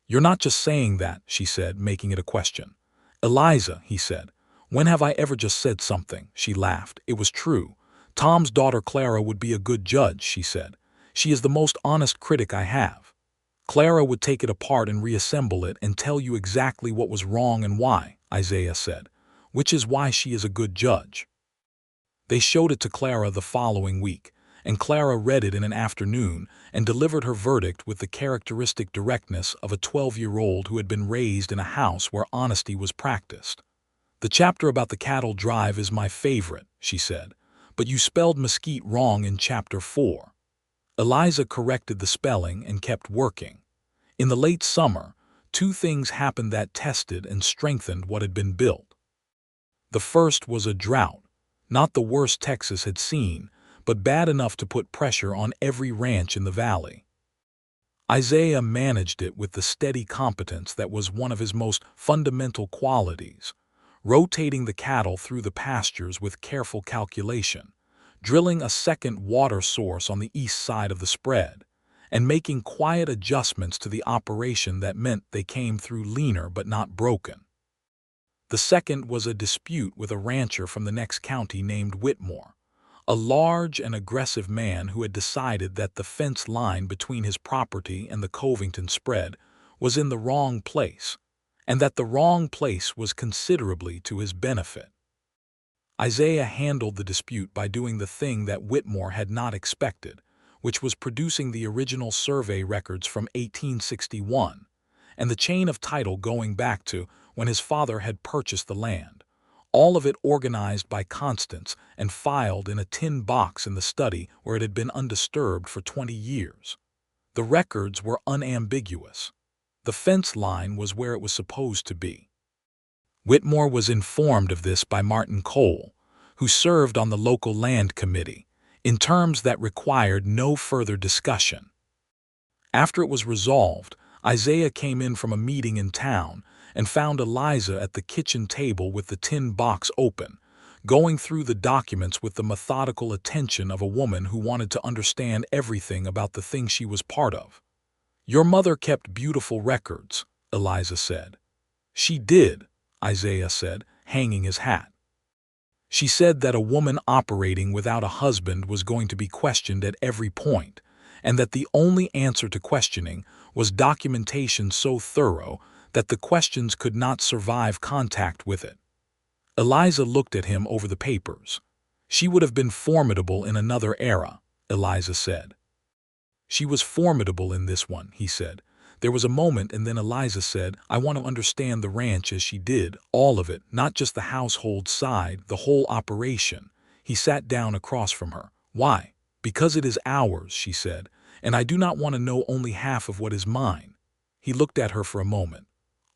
"You're not just saying that," she said, making it a question. "Eliza," he said, "when have I ever just said something?" She laughed. It was true. "Tom's daughter Clara would be a good judge," she said. "She is the most honest critic I have. Clara would take it apart and reassemble it and tell you exactly what was wrong and why," Isaiah said, "which is why she is a good judge." They showed it to Clara the following week, and Clara read it in an afternoon and delivered her verdict with the characteristic directness of a 12-year-old who had been raised in a house where honesty was practiced. "The chapter about the cattle drive is my favorite," she said, "but you spelled mesquite wrong in chapter 4. Eliza corrected the spelling and kept working. In the late summer, two things happened that tested and strengthened what had been built. The first was a drought. Not the worst Texas had seen, but bad enough to put pressure on every ranch in the valley. Isaiah managed it with the steady competence that was one of his most fundamental qualities, rotating the cattle through the pastures with careful calculation, drilling a second water source on the east side of the spread, and making quiet adjustments to the operation that meant they came through leaner but not broken. The second was a dispute with a rancher from the next county named Whitmore, a large and aggressive man who had decided that the fence line between his property and the Covington spread was in the wrong place, and that the wrong place was considerably to his benefit. Isaiah handled the dispute by doing the thing that Whitmore had not expected, which was producing the original survey records from 1861, and the chain of title going back to when his father had purchased the land, all of it organized by Constance and filed in a tin box in the study where it had been undisturbed for 20 years. The records were unambiguous. The fence line was where it was supposed to be. Whitmore was informed of this by Martin Cole, who served on the local land committee, in terms that required no further discussion. After it was resolved, Isaiah came in from a meeting in town and found Eliza at the kitchen table with the tin box open, going through the documents with the methodical attention of a woman who wanted to understand everything about the thing she was part of. "Your mother kept beautiful records," Eliza said. "She did," Isaiah said, hanging his hat. "She said that a woman operating without a husband was going to be questioned at every point, and that the only answer to questioning was documentation so thorough that the questions could not survive contact with it." Eliza looked at him over the papers. "She would have been formidable in another era," Eliza said. "She was formidable in this one," he said. There was a moment, and then Eliza said, "I want to understand the ranch as she did, all of it, not just the household side, the whole operation." He sat down across from her. "Why? Because it is ours," she said, "and I do not want to know only half of what is mine." He looked at her for a moment.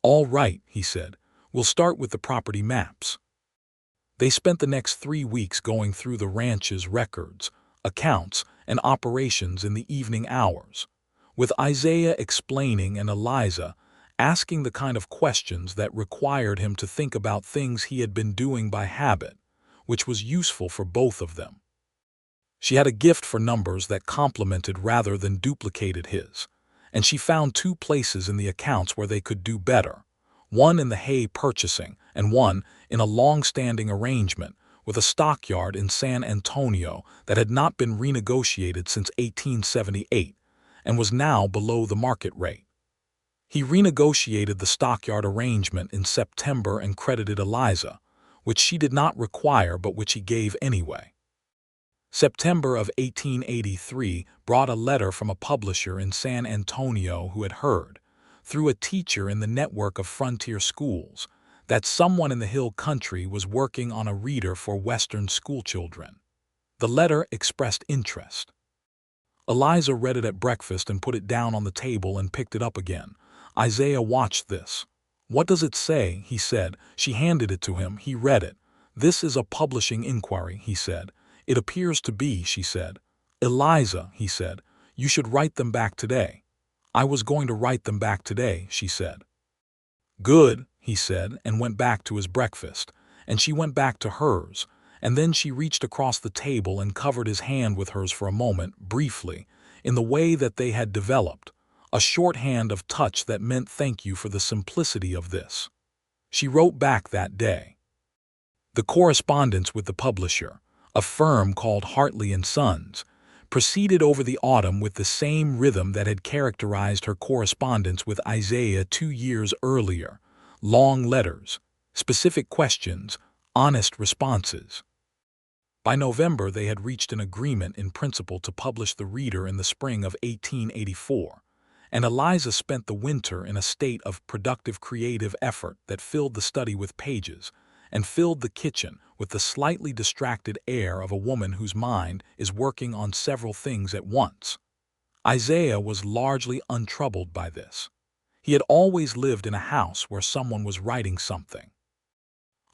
"All right," he said, "we'll start with the property maps." They spent the next 3 weeks going through the ranch's records, accounts, and operations in the evening hours, with Isaiah explaining and Eliza asking the kind of questions that required him to think about things he had been doing by habit, which was useful for both of them. She had a gift for numbers that complemented rather than duplicated his, and she found 2 places in the accounts where they could do better, one in the hay purchasing and one in a long-standing arrangement with a stockyard in San Antonio that had not been renegotiated since 1878 and was now below the market rate. He renegotiated the stockyard arrangement in September and credited Eliza, which she did not require but which he gave anyway. September of 1883 brought a letter from a publisher in San Antonio who had heard, through a teacher in the network of frontier schools, that someone in the hill country was working on a reader for Western schoolchildren. The letter expressed interest. Eliza read it at breakfast and put it down on the table and picked it up again. Isaiah watched this. "What does it say?" he said. She handed it to him. He read it. "This is a publishing inquiry," he said. "It appears to be," she said. "Eliza," he said, "you should write them back today." "I was going to write them back today," she said. "Good," he said, and went back to his breakfast, and she went back to hers, and then she reached across the table and covered his hand with hers for a moment, briefly, in the way that they had developed, a shorthand of touch that meant thank you for the simplicity of this. She wrote back that day. The correspondence with the publisher, a firm called Hartley & Sons, proceeded over the autumn with the same rhythm that had characterized her correspondence with Isaiah 2 years earlier: long letters, specific questions, honest responses. By November they had reached an agreement in principle to publish the reader in the spring of 1884, and Eliza spent the winter in a state of productive creative effort that filled the study with pages, and filled the kitchen with the slightly distracted air of a woman whose mind is working on several things at once. Isaiah was largely untroubled by this. He had always lived in a house where someone was writing something.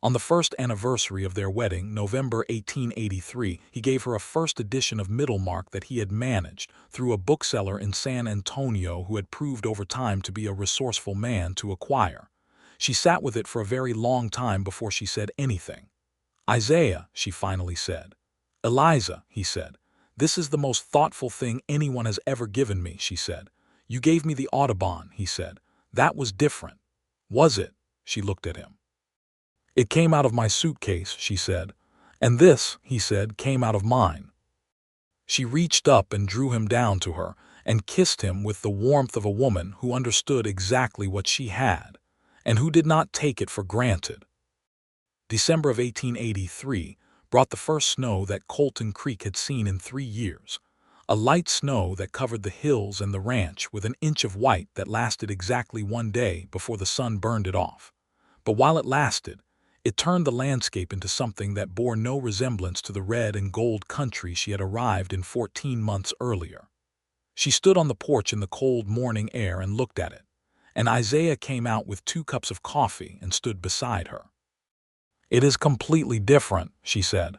On the first anniversary of their wedding, November 1883, he gave her a first edition of Middlemark that he had managed through a bookseller in San Antonio who had proved over time to be a resourceful man to acquire. She sat with it for a very long time before she said anything. "Isaiah," she finally said. "Eliza," he said. "This is the most thoughtful thing anyone has ever given me," she said. "You gave me the Audubon," he said. "That was different." "Was it?" She looked at him. "It came out of my suitcase," she said. "And this," he said, "came out of mine." She reached up and drew him down to her and kissed him with the warmth of a woman who understood exactly what she had, and who did not take it for granted. December of 1883 brought the first snow that Colton Creek had seen in 3 years. A light snow that covered the hills and the ranch with an inch of white that lasted exactly one day before the sun burned it off. But while it lasted, it turned the landscape into something that bore no resemblance to the red and gold country she had arrived in 14 months earlier. She stood on the porch in the cold morning air and looked at it, and Isaiah came out with 2 cups of coffee and stood beside her. "It is completely different," she said.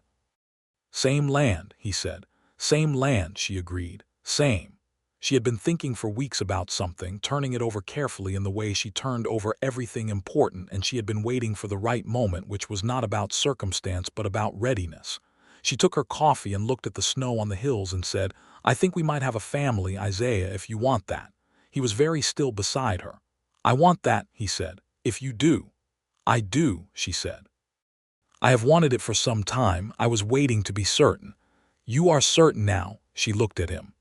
"Same land," he said. "Same land," she agreed. "Same." She had been thinking for weeks about something, turning it over carefully in the way she turned over everything important, and she had been waiting for the right moment, which was not about circumstance but about readiness. She took her coffee and looked at the snow on the hills and said, "I think we might have a family, Isaiah, if you want that." He was very still beside her. "I want that," he said, "if you do." "I do," she said. "I have wanted it for some time. I was waiting to be certain." "You are certain now," she looked at him.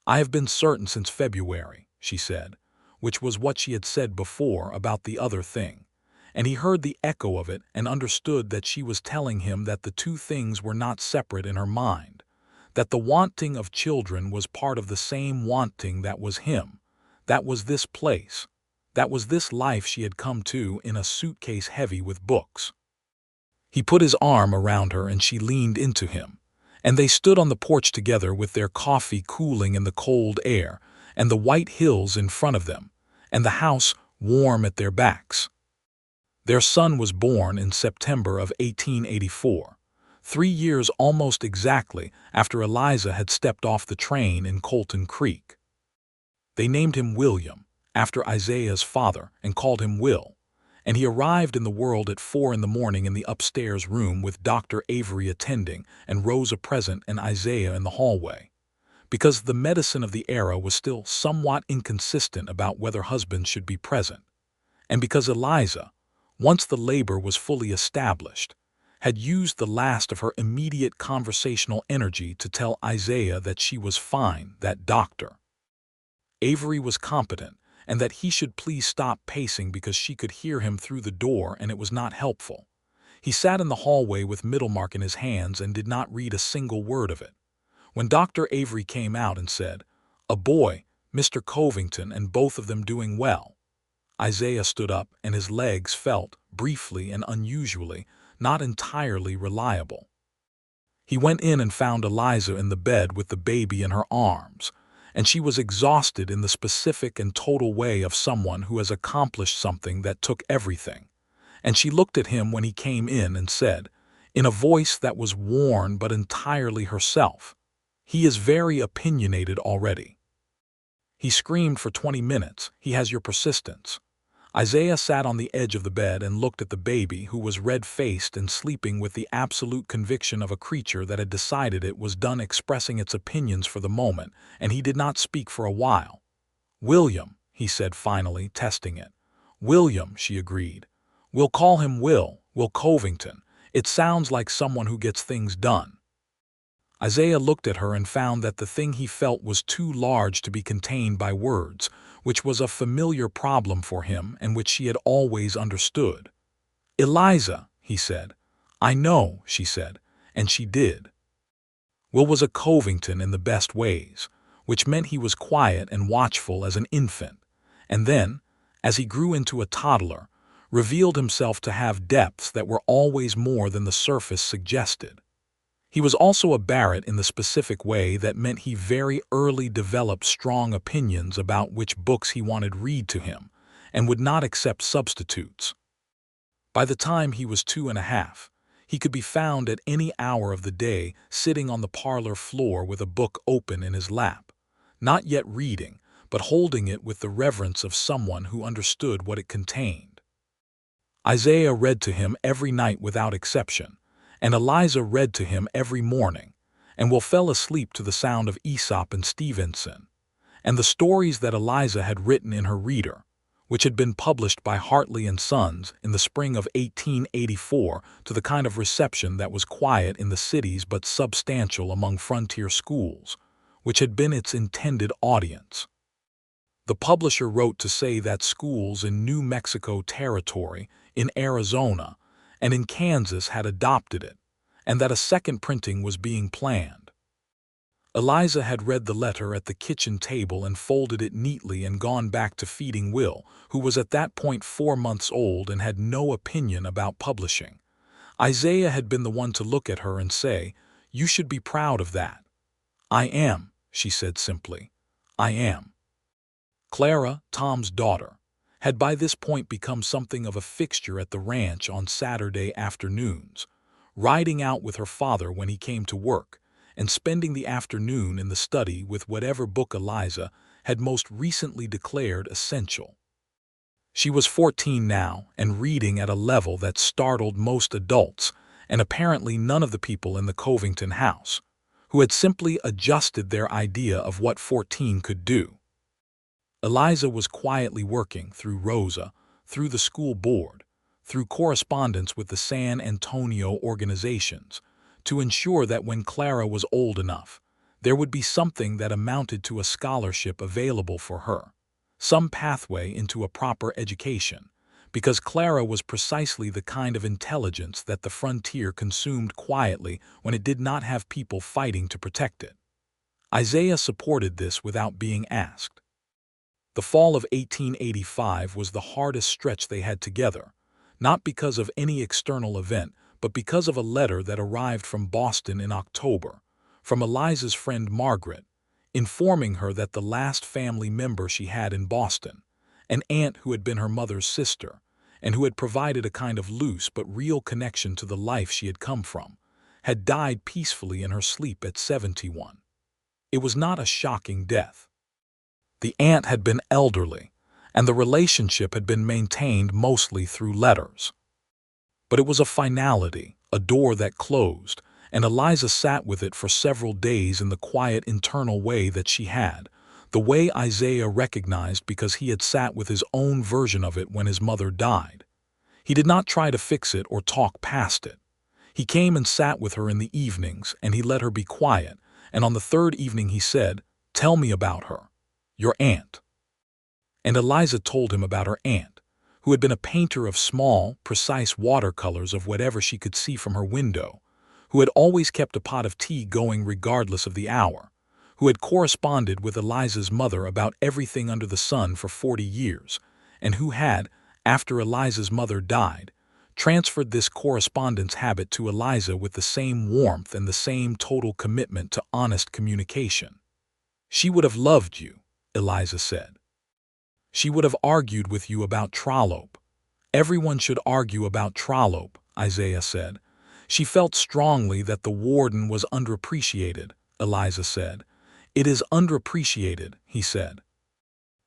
"I have been certain since February," she said, which was what she had said before about the other thing. And he heard the echo of it and understood that she was telling him that the two things were not separate in her mind, that the wanting of children was part of the same wanting that was him, that was this place, that was this life she had come to in a suitcase heavy with books. He put his arm around her and she leaned into him, and they stood on the porch together with their coffee cooling in the cold air and the white hills in front of them, and the house warm at their backs. Their son was born in September of 1884, 3 years almost exactly after Eliza had stepped off the train in Colton Creek. They named him William, after Isaiah's father, and called him Will, and he arrived in the world at 4 in the morning in the upstairs room with Dr. Avery attending and Rosa present and Isaiah in the hallway. Because the medicine of the era was still somewhat inconsistent about whether husbands should be present, and because Eliza, once the labor was fully established, had used the last of her immediate conversational energy to tell Isaiah that she was fine, that Dr. Avery was competent, and that he should please stop pacing because she could hear him through the door and it was not helpful. He sat in the hallway with Middlemark in his hands and did not read a single word of it. When Dr. Avery came out and said, "A boy, Mr. Covington, and both of them doing well," Isaiah stood up and his legs felt, briefly and unusually, not entirely reliable. He went in and found Eliza in the bed with the baby in her arms, and she was exhausted in the specific and total way of someone who has accomplished something that took everything. And she looked at him when he came in and said, in a voice that was worn but entirely herself, "He is very opinionated already. He screamed for 20 minutes. He has your persistence." Isaiah sat on the edge of the bed and looked at the baby, who was red-faced and sleeping with the absolute conviction of a creature that had decided it was done expressing its opinions for the moment, and he did not speak for a while. "William," he said finally, testing it. "William," she agreed. "We'll call him Will Covington. It sounds like someone who gets things done." Isaiah looked at her and found that the thing he felt was too large to be contained by words, which was a familiar problem for him and which she had always understood. "Eliza," he said. "I know," she said, and she did. Will was a Covington in the best ways, which meant he was quiet and watchful as an infant, and then, as he grew into a toddler, revealed himself to have depths that were always more than the surface suggested. He was also a Barrett in the specific way that meant he very early developed strong opinions about which books he wanted read to him, and would not accept substitutes. By the time he was 2.5, he could be found at any hour of the day sitting on the parlor floor with a book open in his lap, not yet reading, but holding it with the reverence of someone who understood what it contained. Isaiah read to him every night without exception, and Eliza read to him every morning, and Will fell asleep to the sound of Aesop and Stevenson, and the stories that Eliza had written in her reader, which had been published by Hartley and Sons in the spring of 1884 to the kind of reception that was quiet in the cities but substantial among frontier schools, which had been its intended audience. The publisher wrote to say that schools in New Mexico Territory, in Arizona, and in Kansas had adopted it, and that a second printing was being planned. Eliza had read the letter at the kitchen table and folded it neatly and gone back to feeding Will, who was at that point 4 months old and had no opinion about publishing. Isaiah had been the one to look at her and say, "You should be proud of that." "I am," she said simply. "I am." Clara, Tom's daughter, had by this point become something of a fixture at the ranch on Saturday afternoons, riding out with her father when he came to work, and spending the afternoon in the study with whatever book Eliza had most recently declared essential. She was 14 now and reading at a level that startled most adults and apparently none of the people in the Covington house, who had simply adjusted their idea of what 14 could do. Eliza was quietly working through Rosa, through the school board, through correspondence with the San Antonio organizations, to ensure that when Clara was old enough, there would be something that amounted to a scholarship available for her, some pathway into a proper education, because Clara was precisely the kind of intelligence that the frontier consumed quietly when it did not have people fighting to protect it. Isaiah supported this without being asked. The fall of 1885 was the hardest stretch they had together, not because of any external event, but because of a letter that arrived from Boston in October, from Eliza's friend Margaret, informing her that the last family member she had in Boston, an aunt who had been her mother's sister, and who had provided a kind of loose but real connection to the life she had come from, had died peacefully in her sleep at 71. It was not a shocking death. The aunt had been elderly, and the relationship had been maintained mostly through letters. But it was a finality, a door that closed, and Eliza sat with it for several days in the quiet internal way that she had, the way Isaiah recognized because he had sat with his own version of it when his mother died. He did not try to fix it or talk past it. He came and sat with her in the evenings, and he let her be quiet, and on the third evening he said, "Tell me about her. Your aunt." And Eliza told him about her aunt, who had been a painter of small, precise watercolors of whatever she could see from her window, who had always kept a pot of tea going regardless of the hour, who had corresponded with Eliza's mother about everything under the sun for 40 years, and who had, after Eliza's mother died, transferred this correspondence habit to Eliza with the same warmth and the same total commitment to honest communication. "She would have loved you," Eliza said. "She would have argued with you about Trollope." "Everyone should argue about Trollope," Isaiah said. "She felt strongly that the warden was underappreciated," Eliza said. "It is underappreciated," he said.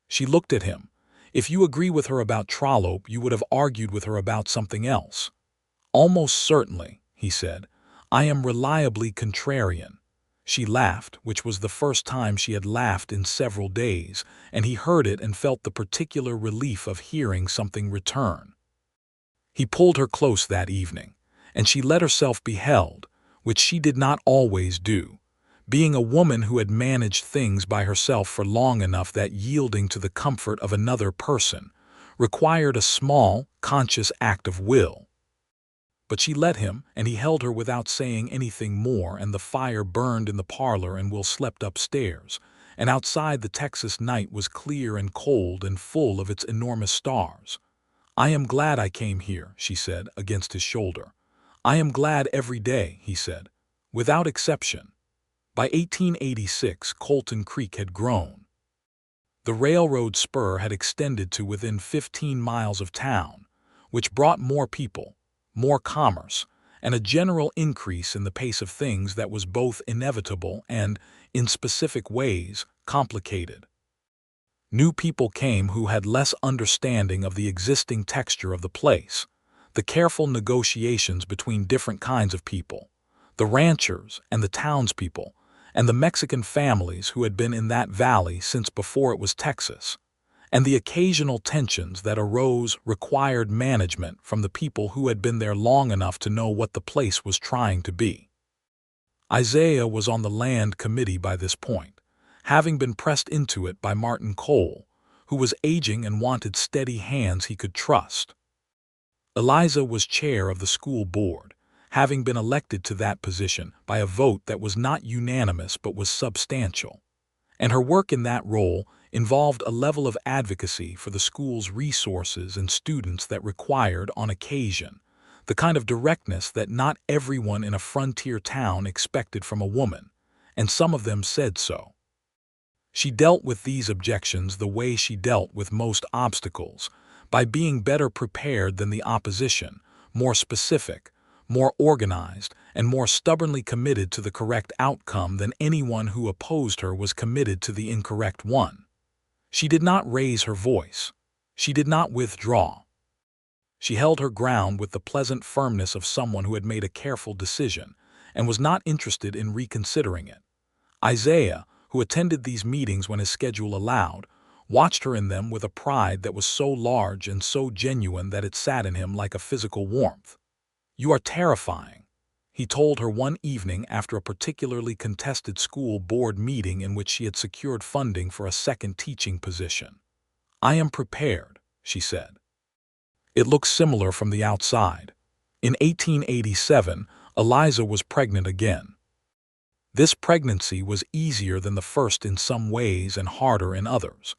She looked at him. "If you agree with her about Trollope, you would have argued with her about something else." "Almost certainly," he said. "I am reliably contrarian." She laughed, which was the first time she had laughed in several days, and he heard it and felt the particular relief of hearing something return. He pulled her close that evening, and she let herself be held, which she did not always do, being a woman who had managed things by herself for long enough that yielding to the comfort of another person required a small, conscious act of will. But she let him, and he held her without saying anything more, and the fire burned in the parlor and Will slept upstairs, and outside the Texas night was clear and cold and full of its enormous stars. "I am glad I came here," she said, against his shoulder. "I am glad every day," he said, "without exception." By 1886, Colton Creek had grown. The railroad spur had extended to within 15 miles of town, which brought more people, more commerce, and a general increase in the pace of things that was both inevitable and, in specific ways, complicated. New people came who had less understanding of the existing texture of the place, the careful negotiations between different kinds of people, the ranchers and the townspeople, and the Mexican families who had been in that valley since before it was Texas, and the occasional tensions that arose required management from the people who had been there long enough to know what the place was trying to be. Isaiah was on the land committee by this point, having been pressed into it by Martin Cole, who was aging and wanted steady hands he could trust. Eliza was chair of the school board, having been elected to that position by a vote that was not unanimous but was substantial. And her work in that role involved a level of advocacy for the school's resources and students that required, on occasion, the kind of directness that not everyone in a frontier town expected from a woman, and some of them said so. She dealt with these objections the way she dealt with most obstacles, by being better prepared than the opposition, more specific, more organized, and more stubbornly committed to the correct outcome than anyone who opposed her was committed to the incorrect one. She did not raise her voice. She did not withdraw. She held her ground with the pleasant firmness of someone who had made a careful decision and was not interested in reconsidering it. Isaiah, who attended these meetings when his schedule allowed, watched her in them with a pride that was so large and so genuine that it sat in him like a physical warmth. "You are terrifying," he told her one evening after a particularly contested school board meeting in which she had secured funding for a second teaching position. "I am prepared," she said. It looks similar from the outside. In 1887, Eliza was pregnant again. This pregnancy was easier than the first in some ways and harder in others.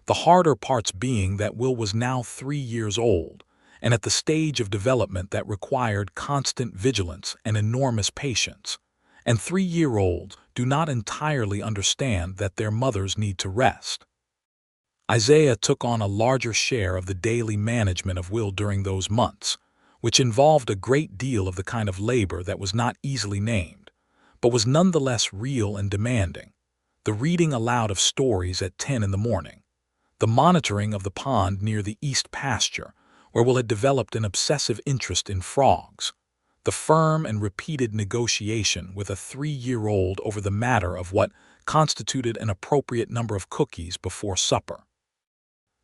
The harder parts being that Will was now 3 years old, and at the stage of development that required constant vigilance and enormous patience, and 3-year-olds do not entirely understand that their mothers need to rest. Isaiah took on a larger share of the daily management of Will during those months, which involved a great deal of the kind of labor that was not easily named, but was nonetheless real and demanding: the reading aloud of stories at 10 in the morning, the monitoring of the pond near the east pasture, where Will had developed an obsessive interest in frogs, the firm and repeated negotiation with a 3-year-old over the matter of what constituted an appropriate number of cookies before supper.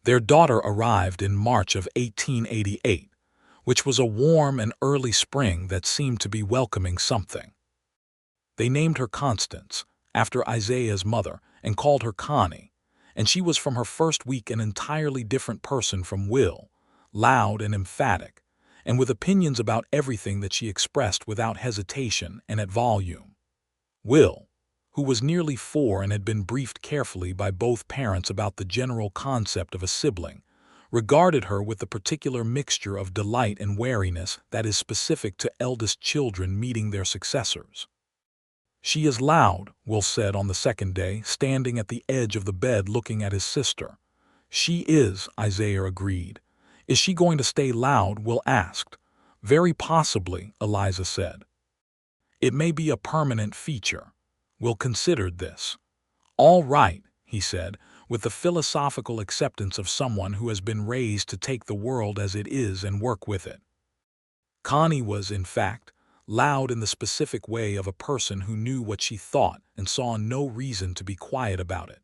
Their daughter arrived in March of 1888, which was a warm and early spring that seemed to be welcoming something. They named her Constance, after Isaiah's mother, and called her Connie, and she was from her first week an entirely different person from Will, loud and emphatic, and with opinions about everything that she expressed without hesitation and at volume. Will, who was nearly 4 and had been briefed carefully by both parents about the general concept of a sibling, regarded her with the particular mixture of delight and wariness that is specific to eldest children meeting their successors. "She is loud," Will said on the second day, standing at the edge of the bed looking at his sister. "She is," Isaiah agreed. "Is she going to stay loud?" Will asked. "Very possibly," Eliza said. "It may be a permanent feature." Will considered this. "All right," he said, with the philosophical acceptance of someone who has been raised to take the world as it is and work with it. Connie was, in fact, loud in the specific way of a person who knew what she thought and saw no reason to be quiet about it.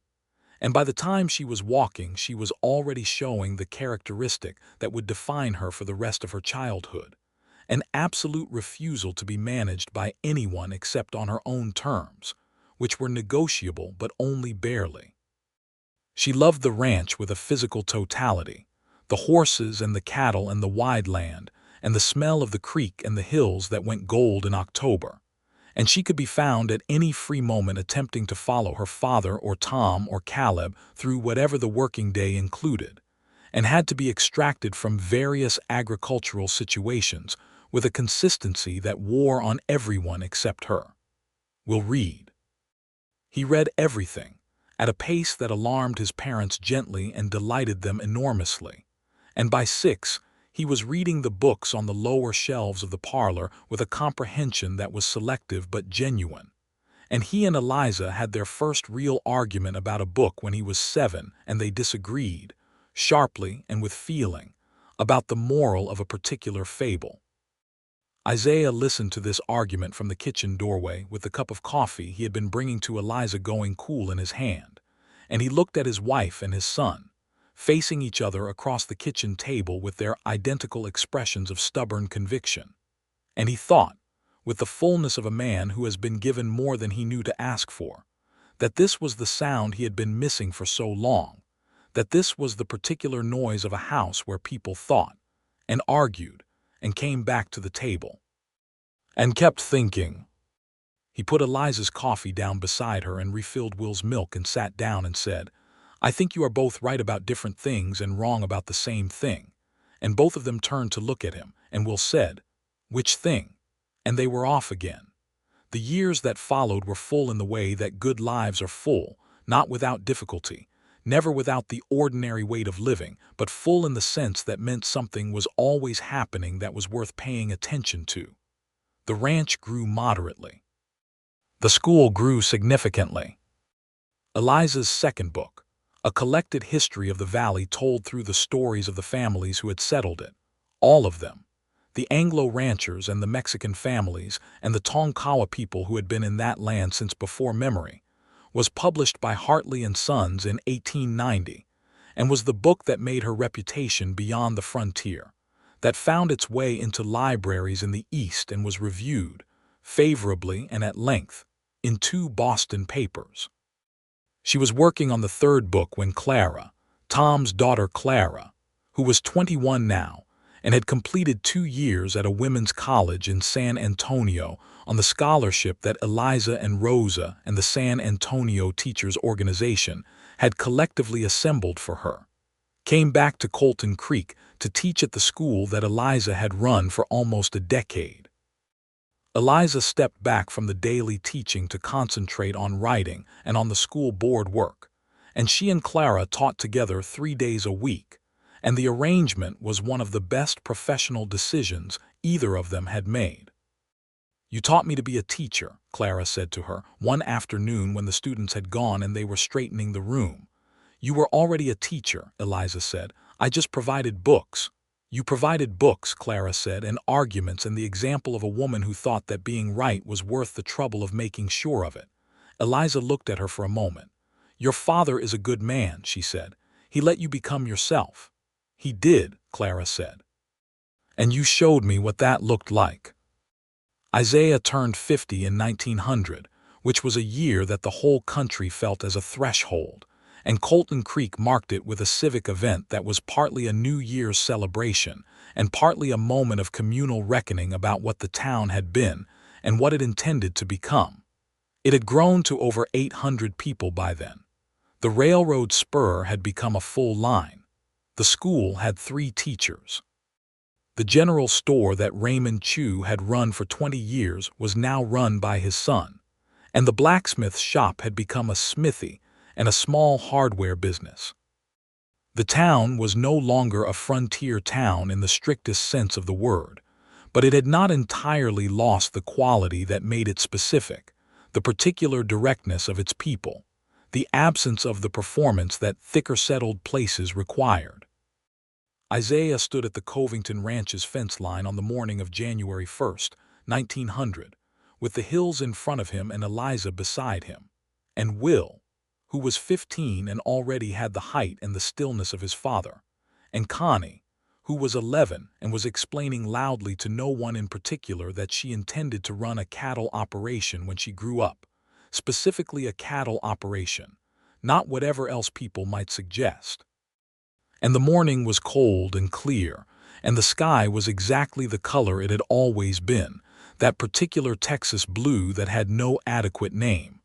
And by the time she was walking, she was already showing the characteristic that would define her for the rest of her childhood: an absolute refusal to be managed by anyone except on her own terms, which were negotiable but only barely. She loved the ranch with a physical totality, the horses and the cattle and the wide land, and the smell of the creek and the hills that went gold in October, and she could be found at any free moment attempting to follow her father or Tom or Caleb through whatever the working day included, and had to be extracted from various agricultural situations with a consistency that wore on everyone except her. Will read. He read everything, at a pace that alarmed his parents gently and delighted them enormously, and by 6, he was reading the books on the lower shelves of the parlor with a comprehension that was selective but genuine. And he and Eliza had their first real argument about a book when he was 7, and they disagreed, sharply and with feeling, about the moral of a particular fable. Isaiah listened to this argument from the kitchen doorway with the cup of coffee he had been bringing to Eliza going cool in his hand, and he looked at his wife and his son, facing each other across the kitchen table with their identical expressions of stubborn conviction. And he thought, with the fullness of a man who has been given more than he knew to ask for, that this was the sound he had been missing for so long, that this was the particular noise of a house where people thought, and argued, and came back to the table. And kept thinking. He put Eliza's coffee down beside her and refilled Will's milk and sat down and said, "I think you are both right about different things and wrong about the same thing." And both of them turned to look at him, and Will said, "Which thing?" And they were off again. The years that followed were full in the way that good lives are full, not without difficulty, never without the ordinary weight of living, but full in the sense that meant something was always happening that was worth paying attention to. The ranch grew moderately. The school grew significantly. Eliza's second book, a collected history of the valley told through the stories of the families who had settled it, all of them, the Anglo ranchers and the Mexican families and the Tonkawa people who had been in that land since before memory, was published by Hartley and Sons in 1890, and was the book that made her reputation beyond the frontier, that found its way into libraries in the East and was reviewed, favorably and at length, in 2 Boston papers. She was working on the third book when Clara, Tom's daughter Clara, who was 21 now, and had completed 2 years at a women's college in San Antonio on the scholarship that Eliza and Rosa and the San Antonio Teachers Organization had collectively assembled for her, came back to Colton Creek to teach at the school that Eliza had run for almost a decade. Eliza stepped back from the daily teaching to concentrate on writing and on the school board work, and she and Clara taught together 3 days a week, and the arrangement was one of the best professional decisions either of them had made. "You taught me to be a teacher," Clara said to her one afternoon when the students had gone and they were straightening the room. "You were already a teacher," Eliza said. "I just provided books." "You provided books," Clara said, "and arguments and the example of a woman who thought that being right was worth the trouble of making sure of it." Eliza looked at her for a moment. "Your father is a good man," she said. "He let you become yourself." "He did," Clara said. "And you showed me what that looked like." Isaiah turned 50 in 1900, which was a year that the whole country felt as a threshold, and Colton Creek marked it with a civic event that was partly a New Year's celebration and partly a moment of communal reckoning about what the town had been and what it intended to become. It had grown to over 800 people by then. The railroad spur had become a full line. The school had 3 teachers. The general store that Raymond Chew had run for 20 years was now run by his son, and the blacksmith shop had become a smithy and a small hardware business. The town was no longer a frontier town in the strictest sense of the word, but it had not entirely lost the quality that made it specific, the particular directness of its people, the absence of the performance that thicker settled places required. Isaiah stood at the Covington Ranch's fence line on the morning of January 1st, 1900, with the hills in front of him and Eliza beside him, and Will, who was 15 and already had the height and the stillness of his father, and Connie, who was 11 and was explaining loudly to no one in particular that she intended to run a cattle operation when she grew up, specifically a cattle operation, not whatever else people might suggest. And the morning was cold and clear, and the sky was exactly the color it had always been, that particular Texas blue that had no adequate name.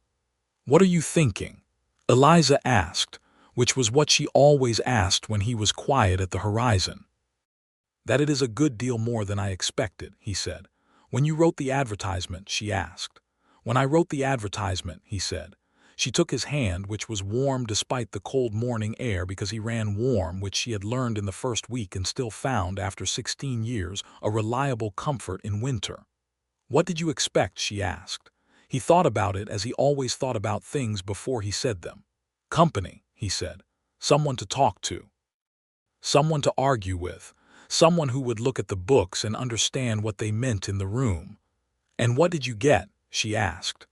"What are you thinking?" Eliza asked, which was what she always asked when he was quiet at the horizon. "That it is a good deal more than I expected," he said. "When you wrote the advertisement," she asked. "When I wrote the advertisement," he said. She took his hand, which was warm despite the cold morning air because he ran warm, which she had learned in the first week and still found, after 16 years, a reliable comfort in winter. "What did you expect?" she asked. He thought about it as he always thought about things before he said them. "Company," he said. "Someone to talk to. Someone to argue with. Someone who would look at the books and understand what they meant in the room." "And what did you get?" she asked.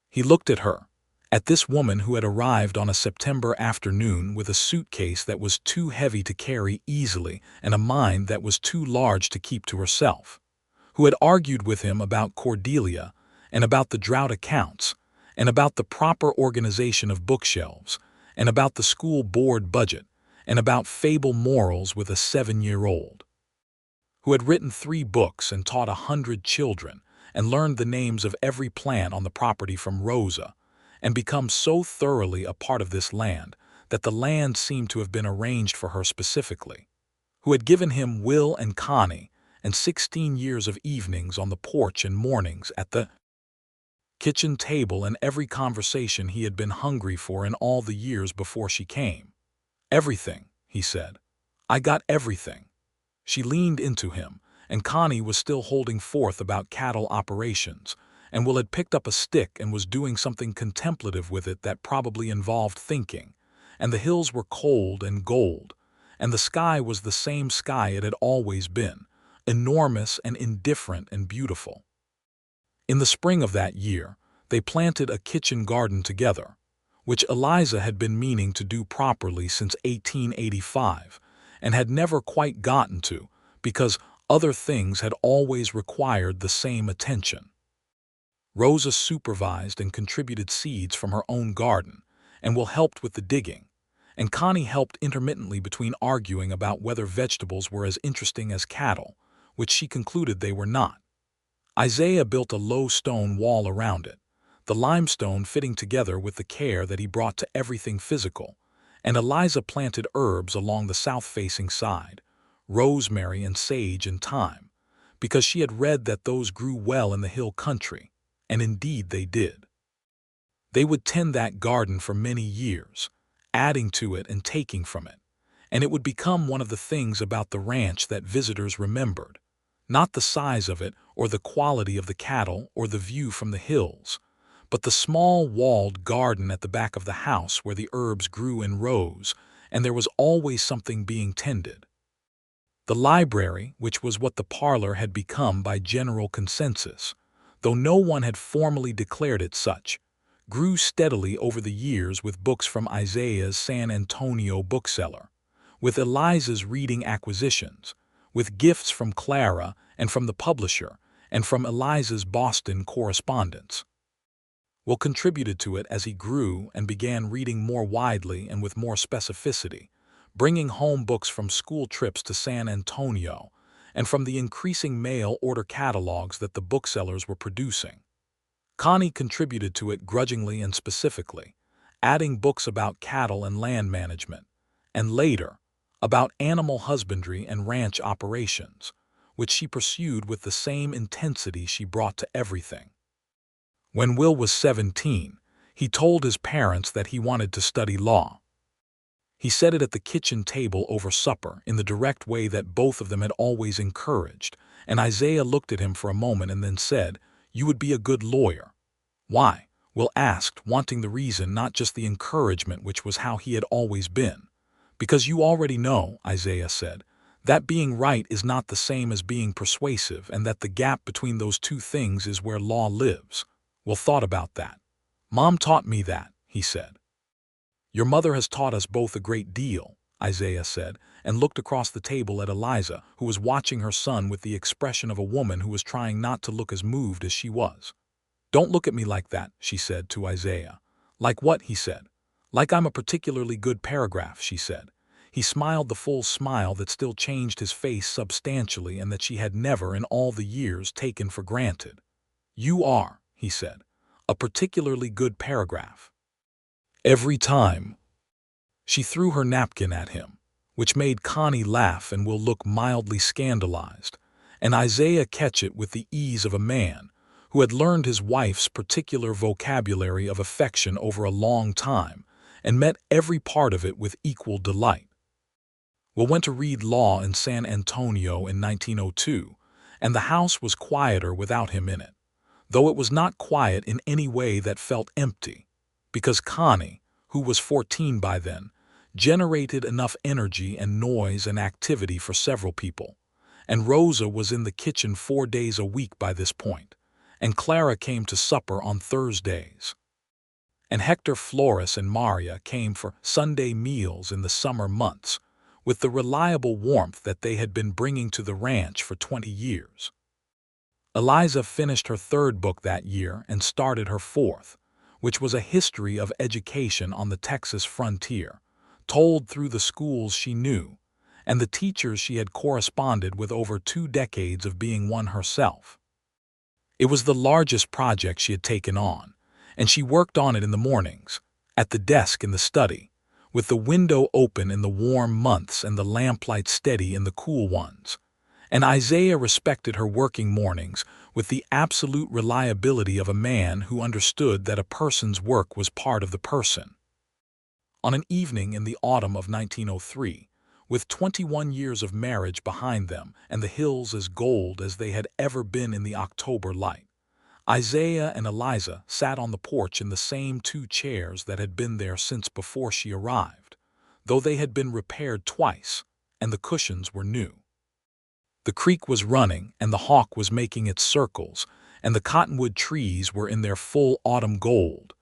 He looked at her, at this woman who had arrived on a September afternoon with a suitcase that was too heavy to carry easily and a mind that was too large to keep to herself, who had argued with him about Cordelia and about the drought accounts and about the proper organization of bookshelves and about the school board budget and about fable morals with a 7-year-old, who had written 3 books and taught 100 children, and learned the names of every plant on the property from Rosa, and become so thoroughly a part of this land that the land seemed to have been arranged for her specifically, who had given him Will and Connie, and 16 years of evenings on the porch and mornings at the kitchen table, and every conversation he had been hungry for in all the years before she came. "Everything," he said. "I got everything." She leaned into him, and Connie was still holding forth about cattle operations, and Will had picked up a stick and was doing something contemplative with it that probably involved thinking, and the hills were cold and gold, and the sky was the same sky it had always been, enormous and indifferent and beautiful. In the spring of that year, they planted a kitchen garden together, which Eliza had been meaning to do properly since 1885, and had never quite gotten to because other things had always required the same attention. Rosa supervised and contributed seeds from her own garden, and Will helped with the digging, and Connie helped intermittently between arguing about whether vegetables were as interesting as cattle, which she concluded they were not. Isaiah built a low stone wall around it, the limestone fitting together with the care that he brought to everything physical, and Eliza planted herbs along the south-facing side, rosemary and sage and thyme, because she had read that those grew well in the hill country, and indeed they did. They would tend that garden for many years, adding to it and taking from it, and it would become one of the things about the ranch that visitors remembered, not the size of it or the quality of the cattle or the view from the hills, but the small walled garden at the back of the house where the herbs grew in rows, and there was always something being tended. The library, which was what the parlor had become by general consensus, though no one had formally declared it such, grew steadily over the years with books from Isaiah's San Antonio bookseller, with Eliza's reading acquisitions, with gifts from Clara and from the publisher, and from Eliza's Boston correspondence. Will contributed to it as he grew and began reading more widely and with more specificity, bringing home books from school trips to San Antonio and from the increasing mail-order catalogs that the booksellers were producing. Connie contributed to it grudgingly and specifically, adding books about cattle and land management, and later, about animal husbandry and ranch operations, which she pursued with the same intensity she brought to everything. When Will was 17, he told his parents that he wanted to study law. He said it at the kitchen table over supper in the direct way that both of them had always encouraged, and Isaiah looked at him for a moment and then said, "You would be a good lawyer." "Why?" Will asked, wanting the reason, not just the encouragement, which was how he had always been. "Because you already know," Isaiah said, "that being right is not the same as being persuasive, and that the gap between those two things is where law lives." Will thought about that. "Mom taught me that," he said. "Your mother has taught us both a great deal," Isaiah said, and looked across the table at Eliza, who was watching her son with the expression of a woman who was trying not to look as moved as she was. "Don't look at me like that," she said to Isaiah. "Like what?" he said. "Like I'm a particularly good paragraph," she said. He smiled the full smile that still changed his face substantially and that she had never in all the years taken for granted. "You are," he said, "a particularly good paragraph." Every time. She threw her napkin at him, which made Connie laugh and Will look mildly scandalized, and Isaiah catch it with the ease of a man who had learned his wife's particular vocabulary of affection over a long time and met every part of it with equal delight. Will went to read law in San Antonio in 1902, and the house was quieter without him in it, though it was not quiet in any way that felt empty, because Connie, who was 14 by then, generated enough energy and noise and activity for several people, and Rosa was in the kitchen 4 days a week by this point, and Clara came to supper on Thursdays, and Hector Flores and Maria came for Sunday meals in the summer months, with the reliable warmth that they had been bringing to the ranch for 20 years. Eliza finished her 3rd book that year and started her 4th, which was a history of education on the Texas frontier, told through the schools she knew, and the teachers she had corresponded with over 2 decades of being one herself. It was the largest project she had taken on, and she worked on it in the mornings, at the desk in the study, with the window open in the warm months and the lamplight steady in the cool ones. And Isaiah respected her working mornings with the absolute reliability of a man who understood that a person's work was part of the person. On an evening in the autumn of 1903, with 21 years of marriage behind them and the hills as gold as they had ever been in the October light, Isaiah and Eliza sat on the porch in the same 2 chairs that had been there since before she arrived, though they had been repaired twice, and the cushions were new. The creek was running, and the hawk was making its circles, and the cottonwood trees were in their full autumn gold,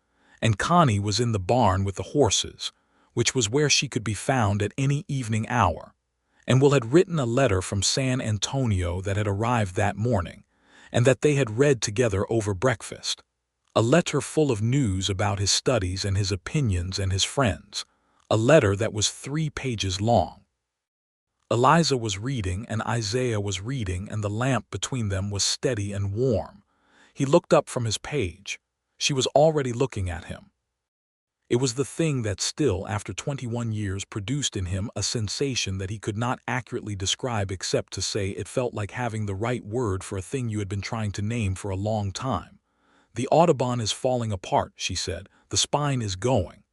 and Connie was in the barn with the horses, which was where she could be found at any evening hour, and Will had written a letter from San Antonio that had arrived that morning, and that they had read together over breakfast, a letter full of news about his studies and his opinions and his friends, a letter that was 3 pages long. Eliza was reading and Isaiah was reading, and the lamp between them was steady and warm. He looked up from his page. She was already looking at him. It was the thing that still, after 21 years, produced in him a sensation that he could not accurately describe except to say it felt like having the right word for a thing you had been trying to name for a long time. "The Audubon is falling apart," she said. "The spine is going."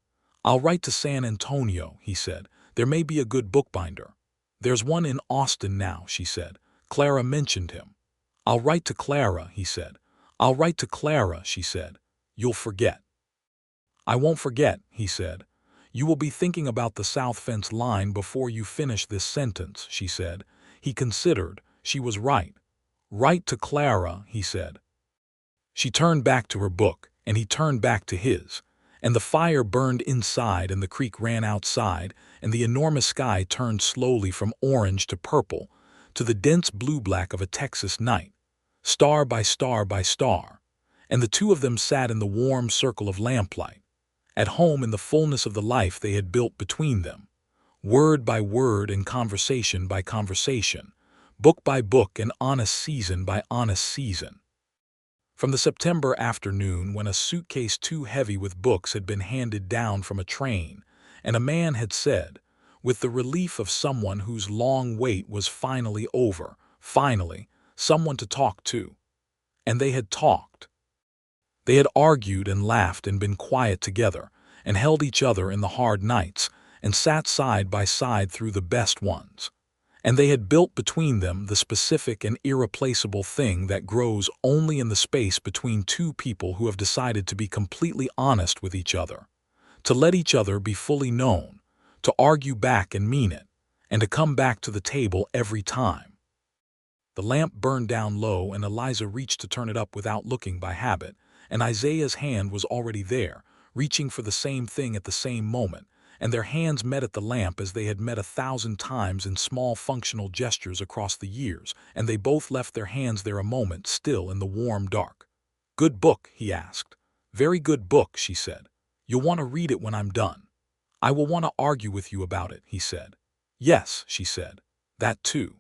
"I'll write to San Antonio," he said. "There may be a good bookbinder." "There's one in Austin now," she said. "Clara mentioned him." "I'll write to Clara," he said. "I'll write to Clara," she said. "You'll forget." "I won't forget," he said. "You will be thinking about the south fence line before you finish this sentence," she said. He considered. She was right. "Write to Clara," he said. She turned back to her book, and he turned back to his, and the fire burned inside and the creek ran outside, and the enormous sky turned slowly from orange to purple, to the dense blue-black of a Texas night, star by star by star, and the 2 of them sat in the warm circle of lamplight, at home in the fullness of the life they had built between them, word by word and conversation by conversation, book by book and honest season by honest season. From the September afternoon when a suitcase too heavy with books had been handed down from a train, and a man had said, with the relief of someone whose long wait was finally over, finally, someone to talk to. And they had talked. They had argued and laughed and been quiet together, and held each other in the hard nights, and sat side by side through the best ones. And they had built between them the specific and irreplaceable thing that grows only in the space between 2 people who have decided to be completely honest with each other, to let each other be fully known, to argue back and mean it, and to come back to the table every time. The lamp burned down low, and Eliza reached to turn it up without looking by habit, and Isaiah's hand was already there, reaching for the same thing at the same moment, and their hands met at the lamp as they had met 1,000 times in small functional gestures across the years, and they both left their hands there a moment still in the warm dark. "Good book?" he asked. "Very good book," she said. "You'll want to read it when I'm done." "I will want to argue with you about it," he said. "Yes," she said. "That too."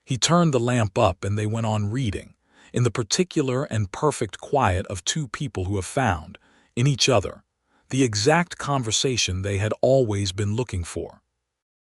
He turned the lamp up and they went on reading, in the particular and perfect quiet of 2 people who have found, in each other, the exact conversation they had always been looking for.